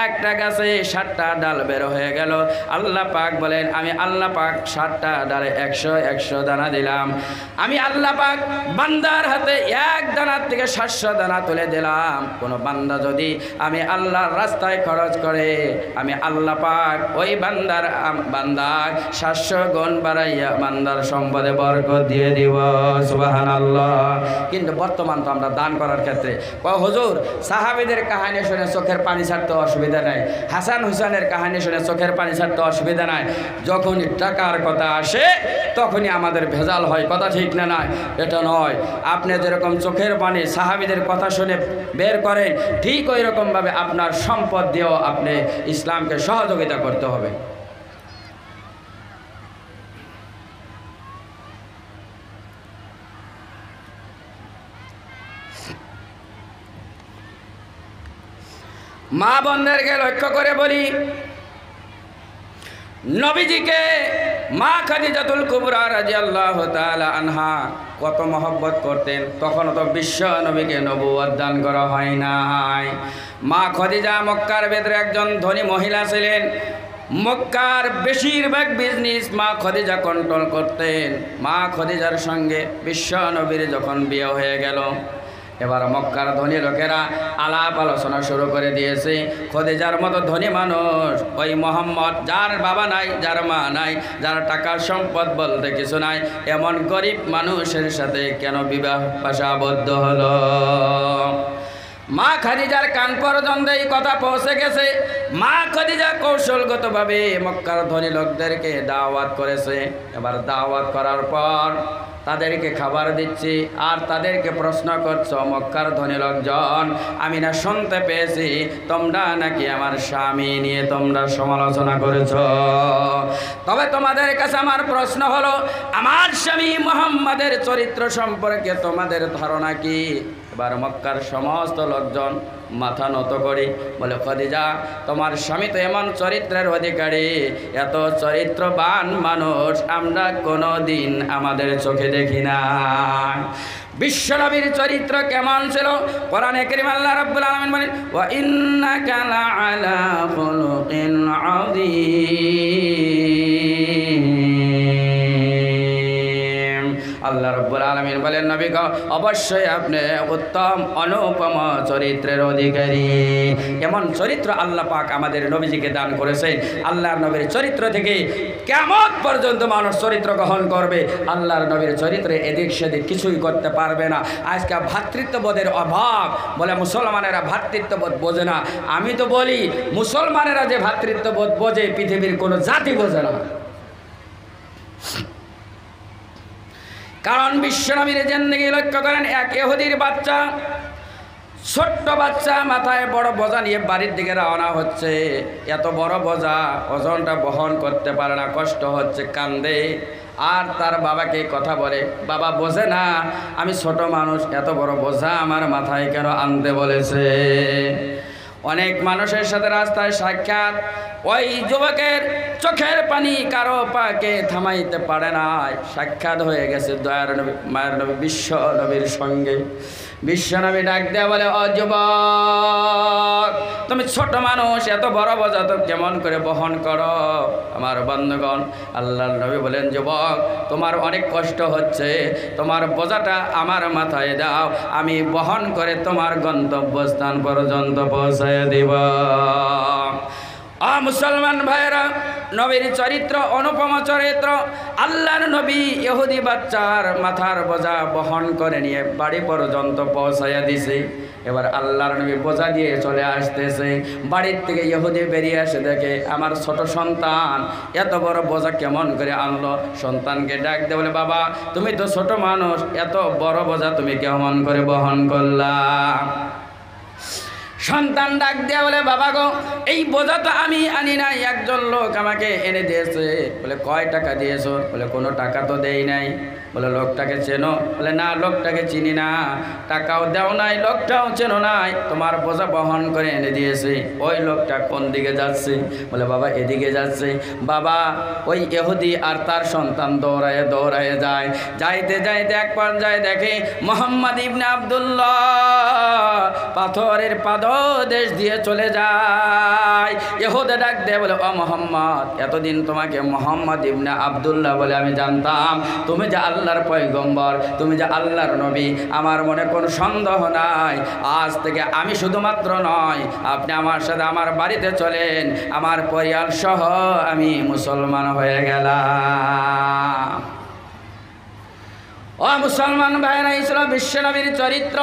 একটা গাছে 60টা ডাল বের হয়ে গেল। আল্লাহ পাক বলেন, আমি আল্লাহ পাক 60টা ডালে 100 দানা দিলাম। আমি আল্লাহ পাক বান্দার হাতে এক দানার থেকে 700 দানা তুলে দিলাম। কোনো বান্দা যদি আমি আল্লাহর রাস্তায় খরচ করে, আমি আল্লাহ পাক ওই বান্দার 700 গুণ বাড়াইয়া বান্দার সম্পদে বরকত দিয়ে দিব। সুবহানাল্লাহ। কিন্তু বর্তমান তো আমরা দান করার ক্ষেত্রে হুজুর সাহাবীদের কাহিনী শুনে চোখের পানি ছাড়তে অসুবিধা নাই, হাসান হুসেনের কাহিনী শুনে চোখের পানি ছাড়তে অসুবিধা নাই। যখনই টাকার কথা আসে তখনই আমাদের ভেজাল হয়। কথা ঠিক না? নয়, এটা নয়। আপনি যেরকম চোখের পানি সাহাবীদের কথা শুনে বের করেন, ঠিক ওই রকমভাবে আপনার সম্পদ দিয়েও আপনি ইসলামকে সহযোগিতা করতে হবে। মা বোনদেরকে লক্ষ্য করে বলি, নবীজিকে মা খাদিজাতুল কুবরা রাদিয়াল্লাহু তাআলা আনহা কত মহব্বত করতেন। তখন তো বিশ্ব নবীকে নবুয়ত দান করা হয় নাই। মা খাদিজা মক্কার ভেতরে একজন ধনী মহিলা ছিলেন। মক্কার বেশিরভাগ বিজনেস মা খাদিজা কন্ট্রোল করতেন। মা খাদিজার সঙ্গে বিশ্ব নবীর যখন বিয়ে হয়ে গেল, এবার মক্কার ধনী লোকেরা আলাপ আলোচনা শুরু করে দিয়েছে, খাদিজার মতো ধনী মানুষ ওই মোহাম্মদ, যার বাবা নাই, যার মা নাই, যার টাকার সম্পদ বলতে কিছু নাই, এমন গরিব মানুষের সাথে কেন বিবাহ পাশা আবদ্ধ হলো। মা খাদিজার কান পর্যন্ত এই কথা পৌঁছে গেছে। মা খাদিজা কৌশলগতভাবে মক্কার ধনী লোকদেরকে দাওয়াত করেছে। এবার দাওয়াত করার পর তাদেরকে খাবার দিচ্ছি আর তাদেরকে প্রশ্ন করছো, মক্কার ধনী লোকজন, আমি না শুনতে পেয়েছি তোমরা নাকি আমার স্বামী নিয়ে তোমরা সমালোচনা করেছ। তবে তোমাদের কাছে আমার প্রশ্ন হলো, আমার স্বামী মুহাম্মাদের চরিত্র সম্পর্কে তোমাদের ধারণা কি? এবার মক্কার সমস্ত লোকজন মাথা নত করি বলে, খাদিজা তোমার স্বামী তো এমন চরিত্রের অধিকারী, এত চরিত্রবান মানুষ আমরা কোনো দিন আমাদের চোখে দেখি না। বিশ্বনবীর চরিত্র কেমন ছিল? কোরআনে কারীম আল্লাহ রাব্বুল আলামিন বলেন, ওয়া ইন্নাকা লাআলা খুলুকিন আযীম। আল্লাহ রাব্বুল আলামিন বলেন, নবী গো অবশ্যই আপনি উত্তম অনুপম চরিত্রের অধিকারী। এমন চরিত্র আল্লাহ পাক আমাদের নবীজিকে দান করেছেন। আল্লাহর নবীর চরিত্র থেকে কিয়ামত পর্যন্ত মানুষ চরিত্র গ্রহণ করবে। আল্লাহর নবীর চরিত্রে এদিক সেদিক কিছুই করতে পারবে না। আজকে ভ্রাতৃত্ববোধের অভাব বলে মুসলমানেরা ভ্রাতৃত্ববোধ বোঝে না। আমি তো বলি, মুসলমানেরা যে ভ্রাতৃত্ববোধ বোঝে পৃথিবীর কোনো জাতি বোঝে না। কারণ বিশ্বনবীর জিন্দেগি লক্ষ্য করেন, এক ইহুদির বাচ্চা, ছোট্ট বাচ্চা মাথায় বড় বোঝা নিয়ে বাড়ির দিকে রওনা হচ্ছে। এত বড় বোঝা ওজনটা বহন করতে পারে না, কষ্ট হচ্ছে, কান্দে। আর তার বাবাকে কথা বলে, বাবা বোঝে না আমি ছোট মানুষ, এত বড় বোঝা আমার মাথায় কেন আনতে বলেছে। অনেক মানুষের সাথে রাস্তায় সাক্ষাৎ, ওই যুবকের চোখের পানি কারো পাকে থামাইতে পারে না, সাক্ষাৎ হয়ে গেছে দয়ার নবী মায়ের নবী বিশ্ব নবীর সঙ্গে। বিশ্বনবী ডাক দেয়া বলে, ও যুবক, তুমি ছোট মানুষ, এত বড় বোঝা তো কেমন করে বহন করো? আমার বন্ধুগণ, আল্লাহর নবী বলেন, যুবক, তোমার অনেক কষ্ট হচ্ছে, তোমার বোঝাটা আমার মাথায় দাও, আমি বহন করে তোমার গন্তব্যস্থান পর্যন্ত পৌঁছায় দিব। মুসলমান ভাইরা, নবীর চরিত্র অনুপম চরিত্র। আল্লাহর নবী ইহুদি বাচ্চার মাথার বোঝা বহন করে নিয়ে বাড়ি পর্যন্ত পৌঁছাইয়া দিছে। এবার আল্লাহর নবী বোঝা দিয়ে চলে আসতেছে, বাড়ির থেকে ইহুদি বেরিয়ে আসে, দেখে আমার ছোট সন্তান এত বড় বোঝা কেমন করে আনলো। সন্তানকে ডাক দিয়ে বলে, বাবা, তুমি তো ছোট মানুষ, এত বড় বোঝা তুমি কেমন করে বহন করলা? সন্তান ডাক দেয়া বলে, বাবা গো, এই বোঝা তো আমি আনি নাই, একজন লোক আমাকে এনে দিয়েছে। বলে, কয় টাকা দিয়েছো? বলে, কোনো টাকা তো দেই নাই। বলে, লোকটাকে চেনো? বলে, না, লোকটাকে চিনি না। টাকাও দেও নাই, লোকটাও চেনো নাই, তোমার বোঝা বহন করে এনে দিয়েছে। ওই লোকটা কোন দিকে যাচ্ছে? বলে, বাবা, এদিকে যাচ্ছে। বাবা, ওই ইহুদি আর তার সন্তান দৌড়ায় দৌড়ায় যায়। যাইতে যাইতে এক পর্যায়ে দেখে মোহাম্মদ ইবনে আব্দুল্লাহ পাথরের পাদদেশ দিয়ে চলে যায়। ইহুদি ডাক দিয়ে বলে, ও মোহাম্মদ, এতদিন তোমাকে মোহাম্মদ ইবনে আব্দুল্লাহ বলে আমি জানতাম, তুমি যে আল্লাহর পয়গম্বর, তুমি যে আল্লাহর নবী, আমার মনে কোনো সন্দেহ নাই। আজ থেকে আমি শুধুমাত্র নয়, আপনি আমার সাথে আমার বাড়িতে চলেন, আমার পরিবার সহ আমি মুসলমান হয়ে গেলাম। ও মুসলমান ভাইরা, ইসলাম বিশ্বনবীর চরিত্র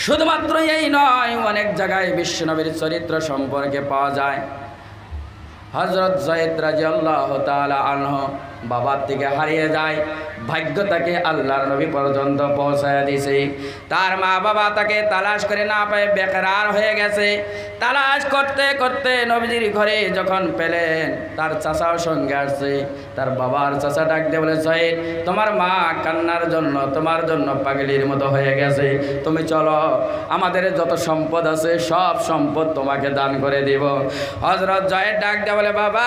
শুধুমাত্র এই নয়, অনেক জায়গায় বিশ্বনবীর চরিত্র সম্পর্কে পাওয়া যায়। হযরত যায়েদ রাদিয়াল্লাহু তাআলা আনহু বাবার থেকে হারিয়ে যায়, ভাগ্য তাকে আল্লাহর নবী পর্যন্ত পৌঁছায় দিছে। তার মা বাবা তাকে তালাশ করে না পেয়ে বেকরার হয়ে গেছে। তালাশ করতে করতে নবীজির ঘরে যখন পেলেন, তার চাচাও সঙ্গে আসছে। তার বাবার চাচা ডাক দিয়ে বলে, যায়েদ, তোমার মা কান্নার জন্য তোমার জন্য পাগলির মতো হয়ে গেছে, তুমি চলো, আমাদের যত সম্পদ আছে সব সম্পদ তোমাকে দান করে দিব। হযরত যায়েদ ডাক দিয়ে বলে, বাবা,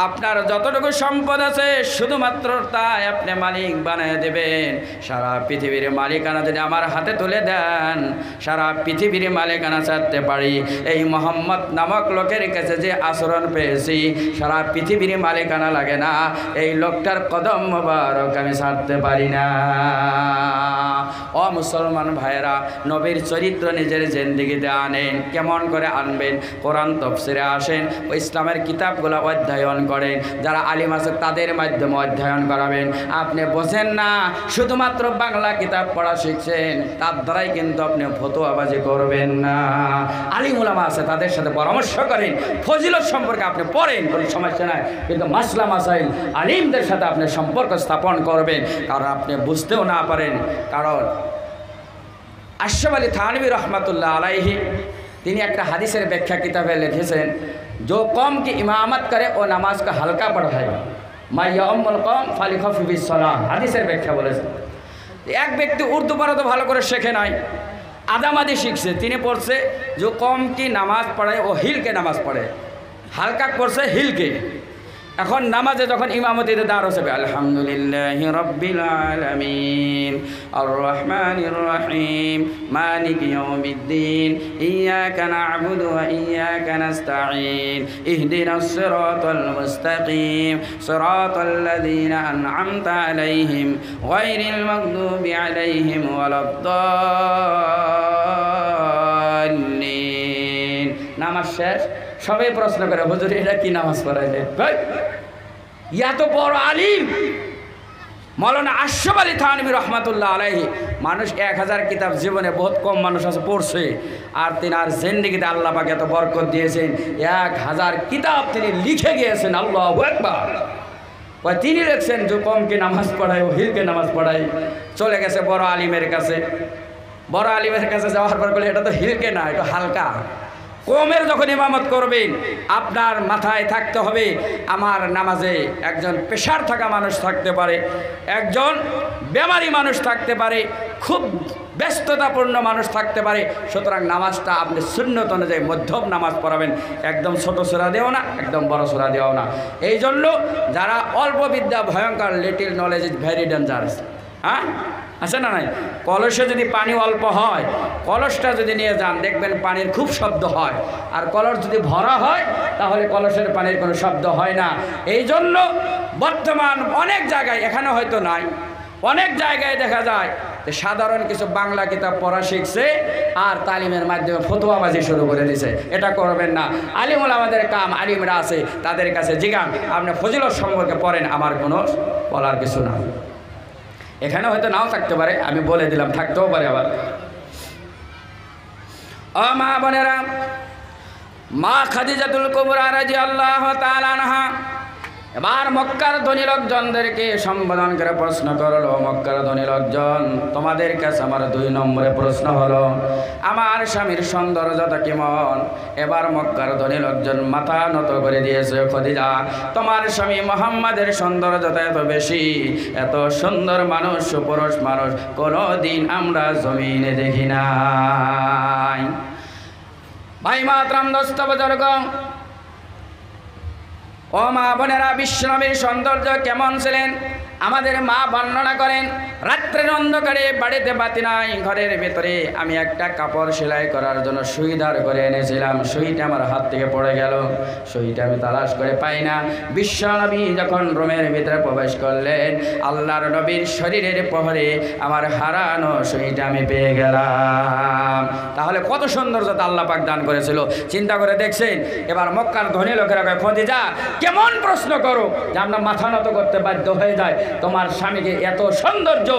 আপনার যতটুকু সম্পদ আছে শুধুমাত্র তাই আপনি মালিক বানিয়ে দেবেন। সারা পৃথিবীর মালিকানা যদি আমার হাতে তুলে দেন, সারা পৃথিবীর মালিকানা ছাড়তে পারি। এই মোহাম্মদ নামক লোকের কাছে যে আচরণ পেয়েছি, সারা পৃথিবীর মালিকানা লাগে না, এই লোকটার কদম মোবারক আমি ছাড়তে পারি না। ও মুসলমান ভাইয়েরা, নবীর চরিত্র নিজের জিন্দেগিতে আনেন। কেমন করে আনবেন? কোরআন তাফসিরে আসেন, ও ইসলামের কিতাবগুলো অধ্যয়ন করেন, যারা আলিম আছে তাদের মাধ্যমে অধ্যয়ন করাবেন। আপনি বোঝেন না, শুধুমাত্র বাংলা কিতাব পড়া শিখছেন, তার দ্বারাই কিন্তু আপনি ফতোয়াবাজি করবেন না। আলিম উলামা আছে, তাদের সাথে পরামর্শ করেন, ফজিলত সম্পর্কে আপনি পড়েন, কোনো সমস্যা নাই, কিন্তু মাসলা মাসাইল আলিমদের সাথে আপনি সম্পর্ক স্থাপন করবেন। কারণ আপনি বুঝতেও না পারেন। কারণ আশরাফ আলী থানভী রহমতুল্লাহ আলাইহি তিনি একটা হাদিসের ব্যাখ্যা কিতাবে লিখেছেন, जो कौम की इमामत करे वो नमाज का हल्का पढ़ाए, माँ यौमुल कौम फालिखफी बिस्सलाह। হাদিসের ব্যাখ্যা বলেছেন, এক ব্যক্তি উর্দু পড়া তো ভালো করে শেখে নাই, আদামাদি শিখছে, তিনি পড়ছে जो कौम की নামাজ পড়ায় ও হিলকে নামাজ পড়ে, হালকা পড়ছে হিলকে। এখন নামাজে যখন ইমামতিতে দাঁড় হচ্ছে, আলহামদুলিল্লাহি রাব্বিল আলামিন আর রহমানির রহিম মালিকি ইয়াউমিদ্দিন ইয়্যাকা না'বুদু ওয়া ইয়্যাকা নাস্তাঈন ইহদিনাস সিরাতাল মুস্তাকিম সিরাতাল লাযীনা আন'আমতা আলাইহিম গায়রিল মাগদুবি আলাইহিম ওয়ালাদ-দাল্লিন। নামাজ শেষ, সবাই প্রশ্ন করে, হুজুর এটা কি নামাজ পড়াইলে? এত বড় আলিম মৌলানা আশরাফ আলী থানভী রহমতুল্লাহ আলাইহি, মানুষ 1000 কিতাব জীবনে বহুত কম মানুষ আছে পড়ছে, আর তিনি আর জিন্দেগিতে আল্লাহ পাক এত বরকত দিয়েছেন, 1000 কিতাব তিনি লিখে গিয়েছেন। আল্লাহু আকবার। তিনি লিখছেন যে কমকে নামাজ পড়ায় ও হিলকে নামাজ পড়ায়। চলে গেছে বড় আলিমের কাছে, বড় আলিমের কাছে যাওয়ার পর বলে, এটা তো হিলকে না, এটা হালকা। কমের যখন ইমামত করবেন, আপনার মাথায় থাকতে হবে, আমার নামাজে একজন পেশার থাকা মানুষ থাকতে পারে, একজন বেমারি মানুষ থাকতে পারে, খুব ব্যস্ততাপূর্ণ মানুষ থাকতে পারে। সুতরাং নামাজটা আপনি সুন্নত অনুযায়ী মধ্যম নামাজ পড়াবেন, একদম ছোট সূরা দেও না, একদম বড় সূরা দেও না। এই জন্য যারা অল্প বিদ্যা ভয়ঙ্কর, little knowledge is very dangerous. হ্যাঁ, আছে না নাই? কলসে যদি পানি অল্প হয়, কলসটা যদি নিয়ে যান দেখবেন পানির খুব শব্দ হয়, আর কলস যদি ভরা হয় তাহলে কলসের পানির কোনো শব্দ হয় না। এই জন্য বর্তমান অনেক জায়গায়, এখানে হয়তো নাই, অনেক জায়গায় দেখা যায় যে সাধারণ কিছু বাংলা কিতাব পড়া শিখছে আর তালিমের মাধ্যমে ফতোয়াবাজি শুরু করে দিছে। এটা করবেন না। আলিমুল আমাদের কাম, আলিমরা আছে তাদের কাছে জিগান, আপনি ফজিলত সম্পর্কে পড়েন, আমার কোনো বলার কিছু না। এখানে হয়তো নাও থাকতে পারে, আমি বলে দিলাম, থাকতেও পারে আবার। ও মা বোনেরা, মা খাদিজাতুল কুবরা রাদিয়াল্লাহু তাআলা আনহা এবার মক্কার ধনী লোকজনদেরকে সম্বোধন করে প্রশ্ন করলো, মক্কার ধনী লোকজন, তোমাদের কাছে আমার 2 নম্বরে প্রশ্ন হলো, আমার স্বামীর সৌন্দর্যতা কেমন? এবার মক্কার ধনী লোকজন মাথা নত করে দিয়েছে, খদিজা তোমার স্বামী মুহাম্মাদের সৌন্দর্যতা এত বেশি, এত সুন্দর মানুষ, সুপুরুষ মানুষ কোনো দিন আমরা জমিনে দেখি নাই। ভাই মাতরম, দোস্ত বুজুর্গ, ও মা বোনেরা, বিশ্বনবীর সৌন্দর্য কেমন ছিলেন আমাদের মা বর্ণনা করেন। রাত্রের অন্ধকারে, বাড়িতে বাতি নাই, ঘরের ভেতরে আমি একটা কাপড় সেলাই করার জন্য সুই ধার করে এনেছিলাম, সুইটা আমার হাত থেকে পড়ে গেল, সুইটা আমি তালাশ করে পাই না। বিশ্বনবী যখন রুমের ভিতরে প্রবেশ করলেন, আল্লাহর নবীর শরীরের পহরে আমার হারানো সুইটা আমি পেয়ে গেলাম। তাহলে কত সৌন্দর্যতা আল্লাহ পাক দান করেছিল, চিন্তা করে দেখছেন। এবার মক্কার ধনী লোকেরা কয়, খদিজা কেমন প্রশ্ন করো যে আমরা মাথা নত করতে বাধ্য হয়ে যায়, তোমার স্বামীকে এত সৌন্দর্য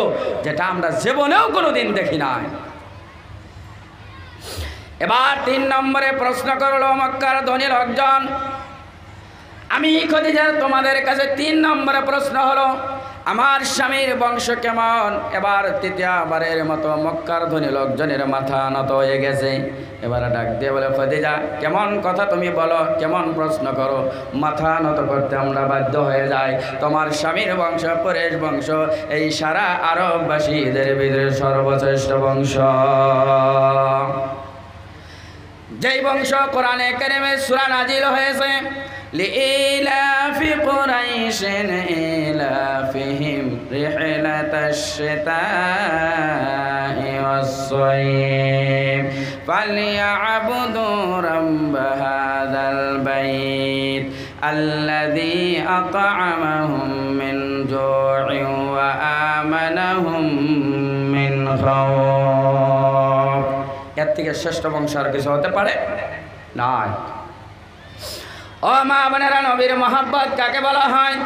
যেটা আমরা জীবনেও কোনোদিন দেখি নাই। এবার 3 নম্বরে প্রশ্ন করলো মক্কার ধনী লোকজন, আমি খদিজা তোমাদের কাছে 3 নম্বরে প্রশ্ন হলো, আমার স্বামীর বংশ কেমন? এবার তৃতীয়বারের মতো মক্কার ধনী লোকজনের মাথা নত হয়ে গেছে। এবার ডাক দিয়ে বলে, খদিজা কেমন কথা তুমি বলো, কেমন প্রশ্ন করো, মাথা নত করতে আমরা বাধ্য হয়ে যাই। তোমার স্বামীর বংশ, কুরাইশ বংশ এই সারা আরববাসীদের ভিতরে সর্বশ্রেষ্ঠ বংশ, যেই বংশ কোরআনে কারিমে সূরা নাজিল হয়েছে, লিইলাফি কুরাইশিন ইলাফিহিম রিহলাতাশ শিতাই ওয়াস-সাইফ ফালইয়াবুদু রাব্ব হাযাল বাইত আল্লাযী আত'আমাহুম মিন জু'ইন ওয়া আমানাহুম মিন খাউফ। এর থেকে শ্রেষ্ঠ বংশ আর কিছু হতে পারে না। ও মা বোনেরা, নবীর মহব্বত কাকে বলা হয়?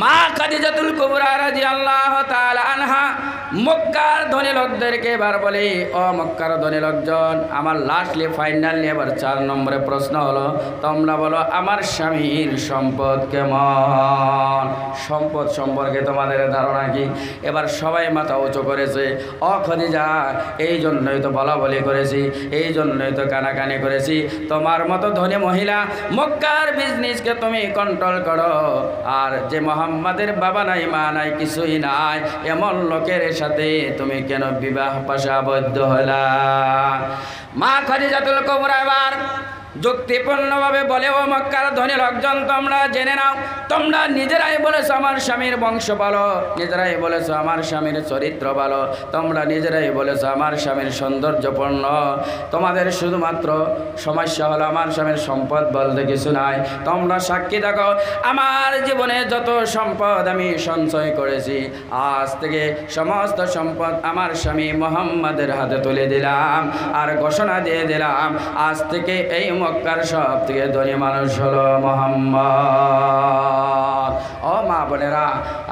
মা খাদিজাতুল কুবরা রাদিয়াল্লাহু তাআলা আনহা মক্কার ধনী লোকদেরকে এবার বলে, ও মক্কার ধনী লোকজন, আমার লাস্টলি ফাইনালি এবার 4 নম্বরে প্রশ্ন হলো, তোমরা বলো আমার স্বামীর সম্পদ কেমন? সম্পদ সম্পর্কে তোমাদের ধারণা কি? এবার সবাই মাথা উঁচু করেছে। ও খদিজা, এই জন্যই তো বলা বলি করেছি, এই জন্যই তো কানাকানি করেছি, তোমার মতো ধনী মহিলা মক্কার বিজনেসকে তুমি কন্ট্রোল করো, আর যে মুহাম্মাদের বাবা নাই, মা নাই, কিছুই নাই, এমন লোকের সাথে তুমি কেন বিবাহ পাশে আবদ্ধ হলা? মা খাদিজাতুল কুবরা এবার যুক্তিপূর্ণভাবে বলে, ও মক্কার ধনী লোকজন, তোমরা জেনে নাও, তোমরা নিজেরাই বলেছো আমার স্বামীর বংশ ভালো, নিজেরাই বলেছো আমার স্বামীর চরিত্র ভালো, তোমরা নিজেরাই বলেছো আমার স্বামীর সৌন্দর্যপূর্ণ, তোমাদের শুধুমাত্র সমস্যা হলো আমার স্বামীর সম্পদ বলতে কিছু নাই। তোমরা সাক্ষী থাকো, আমার জীবনে যত সম্পদ আমি সঞ্চয় করেছি, আজ থেকে সমস্ত সম্পদ আমার স্বামী মুহাম্মাদের হাতে তুলে দিলাম, আর ঘোষণা দিয়ে দিলাম, আজ থেকে এই মক্কার সব থেকে ধনী মানুষ হলো মুহাম্মদ। ও মা বোনেরা,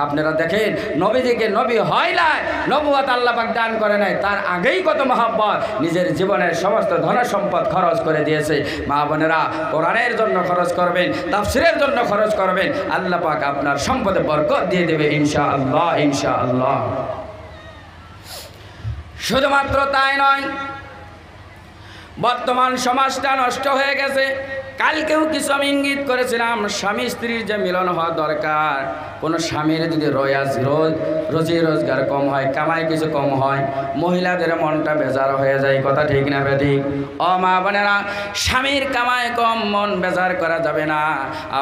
আপনারা দেখেন, নবীজিকে নবী হয় নাই, নবুয়ত আল্লাহ পাক দান করে নাই, তার আগেই কত মহব্বত, নিজের জীবনের সমস্ত ধন সম্পদ খরচ করে দিয়েছে। মা বোনেরা, কোরআনের জন্য খরচ করবেন, তাফসীরের জন্য খরচ করবেন, আল্লাহ পাক আপনার সম্পদে বরকত দিয়ে দেবে ইনশাআল্লাহ, ইনশাআল্লাহ। শুধুমাত্র তাই নয়, বর্তমান সমাজটা নষ্ট হয়ে গেছে। কালকেও কিছু আমি ইঙ্গিত করেছিলাম, স্বামী স্ত্রীর যে মিলন হওয়া দরকার, কোনো স্বামীর যদি রোজি রোজগার কম হয়, কামাই কিছু কম হয়, মহিলাদের মনটা বেজার হয়ে যায়। কথা ঠিক না বেঠিক? ও মা বোনেরা, স্বামীর কামাই কম, মন বেজার করা যাবে না।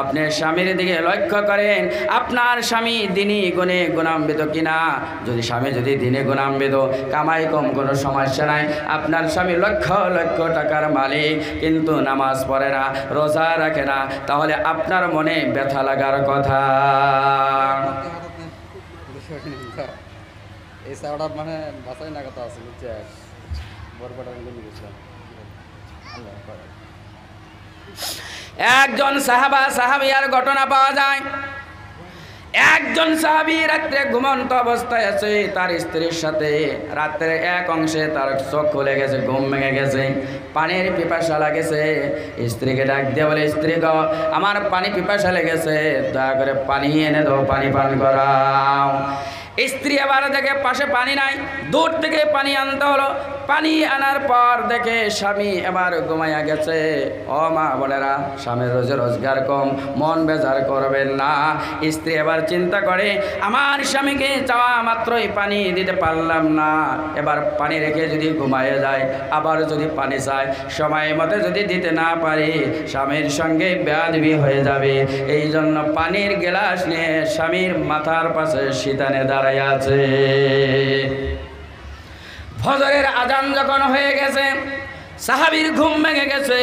আপনি স্বামীর দিকে লক্ষ্য করেন, আপনার স্বামী দিনই গুণে গুণান্বিত কিনা। যদি স্বামী যদি দিনে গুণান্বিত, কামাই কম, কোনো সমস্যা নাই। আপনার স্বামী লক্ষ লক্ষ টাকার মালিক, কিন্তু নামাজ পড়ে না, রোজা রাখে না, তাহলে আপনার মনে ব্যথা লাগার কথা। এই সাউডা মানে বাসায় না কথা আছে, বুঝছে বরবটা নিয়ে গেছিলাম। একজন সাহাবিয়ার ঘটনা পাওয়া যায়। একজন সাহাবী রাত্রে ঘুমন্ত অবস্থায় আছে, তার স্ত্রীর সাথে রাত্রে এক অংশে তার চোখ খুলে গেছে, ঘুম ভেঙে গেছে, পানির পিপাসা লাগেছে। স্ত্রীকে ডাক দিয়ে বলে, স্ত্রী গো, আমার পানি পিপাসা লেগেছে, দয়া করে পানি এনে দাও, পানি পান করাও। স্ত্রী আবার দেখে পাশে পানি নাই, দূর থেকে পানি আনতে হলো। পানি আনার পর দেখে স্বামী এবার ঘুমাইয়া গেছে। ও মা বোনেরা, স্বামীর রোজগার কম, মন বেজার করবেন না। স্ত্রী এবার চিন্তা করে, আমার স্বামীকে চাওয়া মাত্রই পানি দিতে পারলাম না, এবার পানি রেখে যদি ঘুমাইয়া যায়, আবার যদি পানি চায়, সময় মতো যদি দিতে না পারি, স্বামীর সঙ্গে বেয়াদবি হয়ে যাবে। এই জন্য পানির গ্লাস নিয়ে স্বামীর মাথার পাশে শীতানে দাঁড়ায় আছে। ফজরের আজান যখন হয়ে গেছে, সাহাবীর ঘুম ভেঙে গেছে,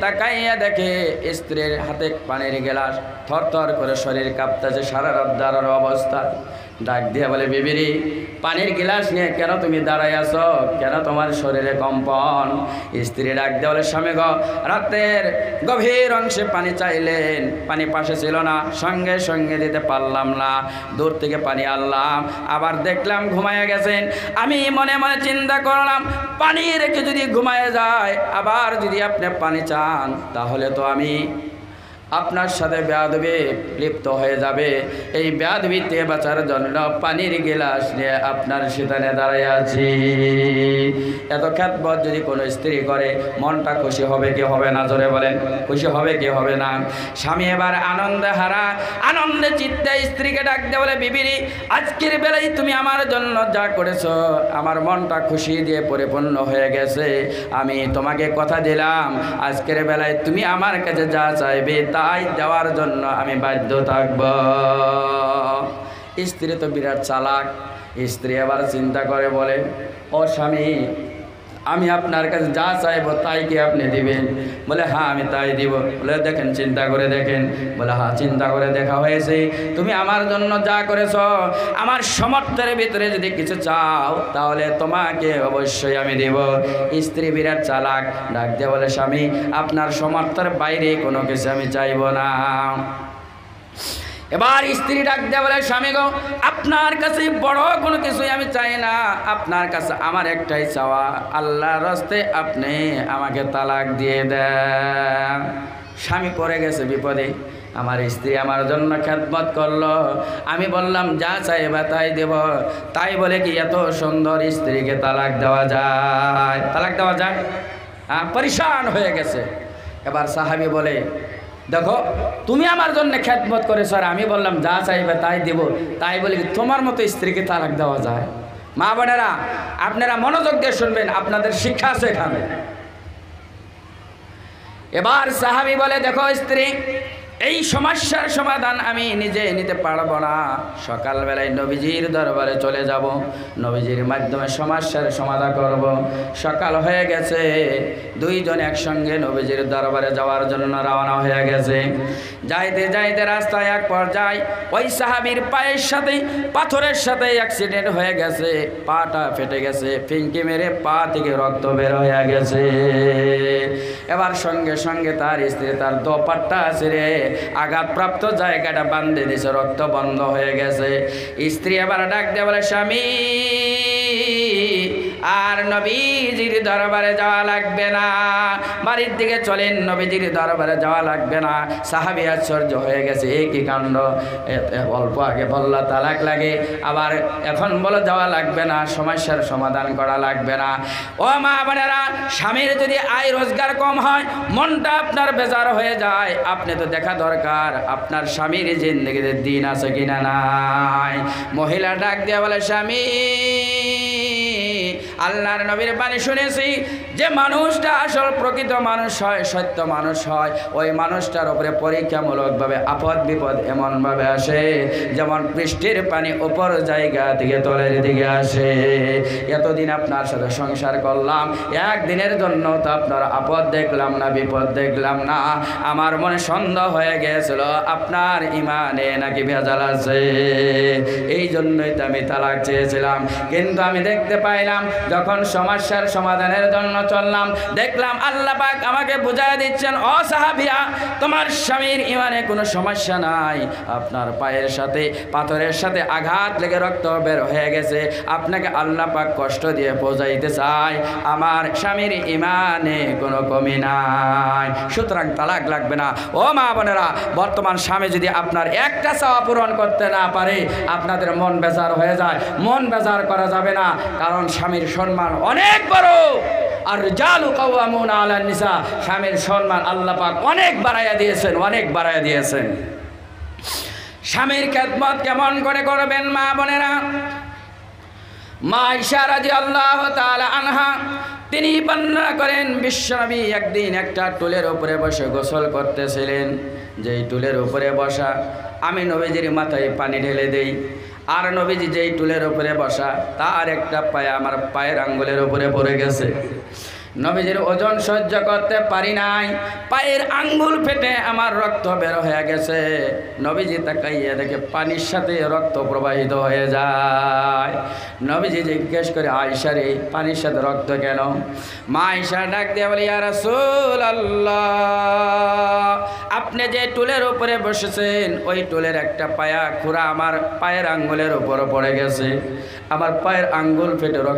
তাকাইয়া দেখে স্ত্রীর হাতে পানির গ্লাস, থরথর করে শরীর কাঁপতেছে, সারা রাত দাঁড়ানোর অবস্থা। ডাক দিয়ে বলে, বিবিরি, পানির গ্লাস নিয়ে কেন তুমি দাঁড়াই আছো? কেন তোমার শরীরে কম্পন? স্ত্রী ডাক দিয়ে বলে, স্বামী গো, রাতের গভীর অংশে পানি চাইলেন, পানি পাশে ছিল না, সঙ্গে সঙ্গে দিতে পারলাম না, দূর থেকে পানি আনলাম, আবার দেখলাম ঘুমাইয়া গেছেন। আমি মনে মনে চিন্তা করলাম, পানি রেখে যদি ঘুমাইয়া যায়, আবার যদি আপনি পানি চান, তাহলে তো আমি আপনার সাথে বেয়াদবি লিপ্ত হয়ে যাবে। এই বেয়াদবিতে বাঁচার জন্য পানির গিলাস নিয়ে আপনার শীতানে দাঁড়াই আছি। এত খ্যাতবত যদি কোনো স্ত্রী করে, মনটা খুশি হবে কি হবে না? জোরে বলেন, খুশি হবে কি হবে না? স্বামী এবার আনন্দে হারা, আনন্দে চিত্তে স্ত্রীকে ডাক দিয়ে বলে, বিবিরি, আজকের বেলায় তুমি আমার জন্য যা করেছো, আমার মনটা খুশি দিয়ে পরিপূর্ণ হয়ে গেছে। আমি তোমাকে কথা দিলাম, আজকের বেলায় তুমি আমার কাছে যা চাইবে তাই দেওয়ার জন্য আমি বাধ্য থাকব। স্ত্রী তো বিরাট চালাক। স্ত্রী আবার চিন্তা করে বলে, ও স্বামী, আমি আপনার কাছে যা চাইবো তাই কি আপনি দিবেন? বলে, হ্যাঁ আমি তাই দিব। বলে, দেখেন, চিন্তা করে দেখেন। বলে, হ্যাঁ চিন্তা করে দেখা হয়েছে, তুমি আমার জন্য যা করেছ, আমার সমর্থের ভিতরে যদি কিছু চাও, তাহলে তোমাকে অবশ্যই আমি দেব। স্ত্রী বিরাট চালাক, ডাক দিয়ে বলে, স্বামী, আপনার সমর্থের বাইরে কোনো কিছু আমি চাইব না। এবার স্ত্রী ডাক দিয়ে বলে, স্বামী গো, আপনার কাছে বড় কোনো কিছুই আমি চাই না, আপনার কাছে আমার একটাই চাওয়া, আল্লাহর রাস্তায় আপনি আমাকে তালাক দিয়ে দেন। স্বামী পড়ে গেছে বিপদে, আমার স্ত্রী আমার জন্য খেদমত করলো, আমি বললাম যা চাইবা তাই দেব, তাই বলে কি এত সুন্দর স্ত্রীকে তালাক দেওয়া যায়? তালাক দেওয়া যায়? পরিশান হয়ে গেছে। এবার সাহাবী বলে, দেখো, তুমি আমার জন্য খেদমত করেছো, আর আমি বললাম যা চাইবে তাই দেব, তাই বলে কি তোমার মতো স্ত্রীকে তালাক দেওয়া যায়? মা বোনেরা, আপনারা মনোযোগ দিয়ে শুনবেন, আপনাদের শিক্ষা আছে এখানে। এবার সাহাবী বলে, দেখো স্ত্রী, এই সমস্যার সমাধান আমি নিজে নিতে পারবো না, সকালবেলায় নবীজির দরবারে চলে যাব, নবীজির মাধ্যমে সমস্যার সমাধান করব। সকাল হয়ে গেছে, দুইজন একসঙ্গে নবীজির দরবারে যাওয়ার জন্য রওনা হয়ে গেছে। যাইতে যাইতে রাস্তায় এক পর্যায়ে ওই সাহাবীর পায়ের সাথে পাথরের সাথে অ্যাক্সিডেন্ট হয়ে গেছে, পাটা ফেটে গেছে, ফিঙ্কি মেরে পা থেকে রক্ত বের হয়ে গেছে। এবার সঙ্গে সঙ্গে তার স্ত্রী তার দোপাট্টা ছেড়ে আঘাতপ্রাপ্ত জায়গাটা বাঁধে দিয়েছে, রক্ত বন্ধ হয়ে গেছে। স্ত্রী আবার ডাক দিয়ে বলে, স্বামী, আর নবীজির দরবারে যাওয়া লাগবে না, বাড়ির দিকে চলেন, নবীজির দরবারে যাওয়া লাগবে না। সাহাবী আশ্চর্য হয়ে গেছে, এ কি কাণ্ড, অল্প আগে বলল তালাক লাগে, আবার এখন বলো যাওয়া লাগবে না, সমস্যার সমাধান করা লাগবে না। ও মা বোনেরা, স্বামীর যদি আয় রোজগার কম হয়, মনটা আপনার বেজার হয়ে যায়, আপনি তো দেখা দরকার আপনার স্বামীর জিন্দেগিতে দিন আছে কিনা নাই। মহিলা ডাক দিয়ে বলে, স্বামী, আল্লাহর নবীর বাণী শুনেছি যে মানুষটা আসল প্রকৃত মানুষ হয়, সত্য মানুষ হয়, ওই মানুষটার উপরে পরীক্ষামূলকভাবে আপদ বিপদ এমনভাবে আসে যেমন বৃষ্টির পানি উপর জায়গা থেকে তলের দিকে আসে। এতদিন আপনার সাথে সংসার করলাম, একদিনের জন্য তো আপনার আপদ দেখলাম না, বিপদ দেখলাম না, আমার মনে সন্দেহ হয়ে গেছিল আপনার ইমানে নাকি ভেজাল আছে, এই জন্যই তো আমি তালাক চেয়েছিলাম। কিন্তু আমি দেখতে পাইলাম যখন সমস্যার সমাধানের জন্য চললাম, দেখলাম আল্লাহ পাক আমাকে বুঝায় দিচ্ছেন, ও সাহাবিয়া, তোমার স্বামীর ইমানে কোনো সমস্যা নাই, আপনার পায়ের সাথে পাথরের সাথে আঘাত লেগে রক্ত বের হয়ে গেছে, আপনাকে আল্লাহ পাক কষ্ট দিয়ে বোঝাইতে চায় আমার স্বামীর ইমানে কোনো কমি নাই, সুতরাং তালাক লাগবে না। ও মা বোনেরা, বর্তমান স্বামী যদি আপনার একটা চাওয়া পূরণ করতে না পারে, আপনাদের মন বেজার হয়ে যায়। মন বেজার করা যাবে না, কারণ স্বামীর সম্মান অনেক বড়। আর রিজালু কাওয়ামুনা আলান নিসা, স্বামীর সম্মান আল্লাহ পাক অনেক বাড়াইয়া দিয়েছেন, অনেক বাড়াইয়া দিয়েছেন। স্বামীর খেদমত কেমন করে করবেন মা বোনেরা? মা আয়েশা রাদিয়াল্লাহু তাআলা আনহা তিনি বর্ণনা করেন, বিশ্বনবী একদিন একটা টুলের উপরে বসে গোসল করতেছিলেন। যেই টুলের উপরে বসা, আমি নবীজির মাথায় পানি ঢেলে দেই, আর নবীজি যেই টুলের উপরে বসা, তার একটা পায়ে আমার পায়ের আঙ্গুলের উপরে পড়ে গেছে। নবীজির ওজন সহ্য করতে পারি নাই, পায়ের আঙ্গুল ফেটে আমার রক্ত বের হয়ে গেছে। নবীজি তাকাইয়া দেখে পানির সাথে রক্ত প্রবাহিত হয়ে যায়। নবীজি জিজ্ঞেস করে, আয়েশা রে, পানির সাথে রক্ত কেন? মা আয়েশা ডাক দিয়ে বলে, ইয়া রাসূলুল্লাহ, আপনি যে টুলের উপরে বসেছেন, ওই টুলের একটা পায়া খুরা আমার পায়ের আঙ্গুলের উপরে পড়ে গেছে, আমার পায়ের আঙ্গুল ফেটে রক্ত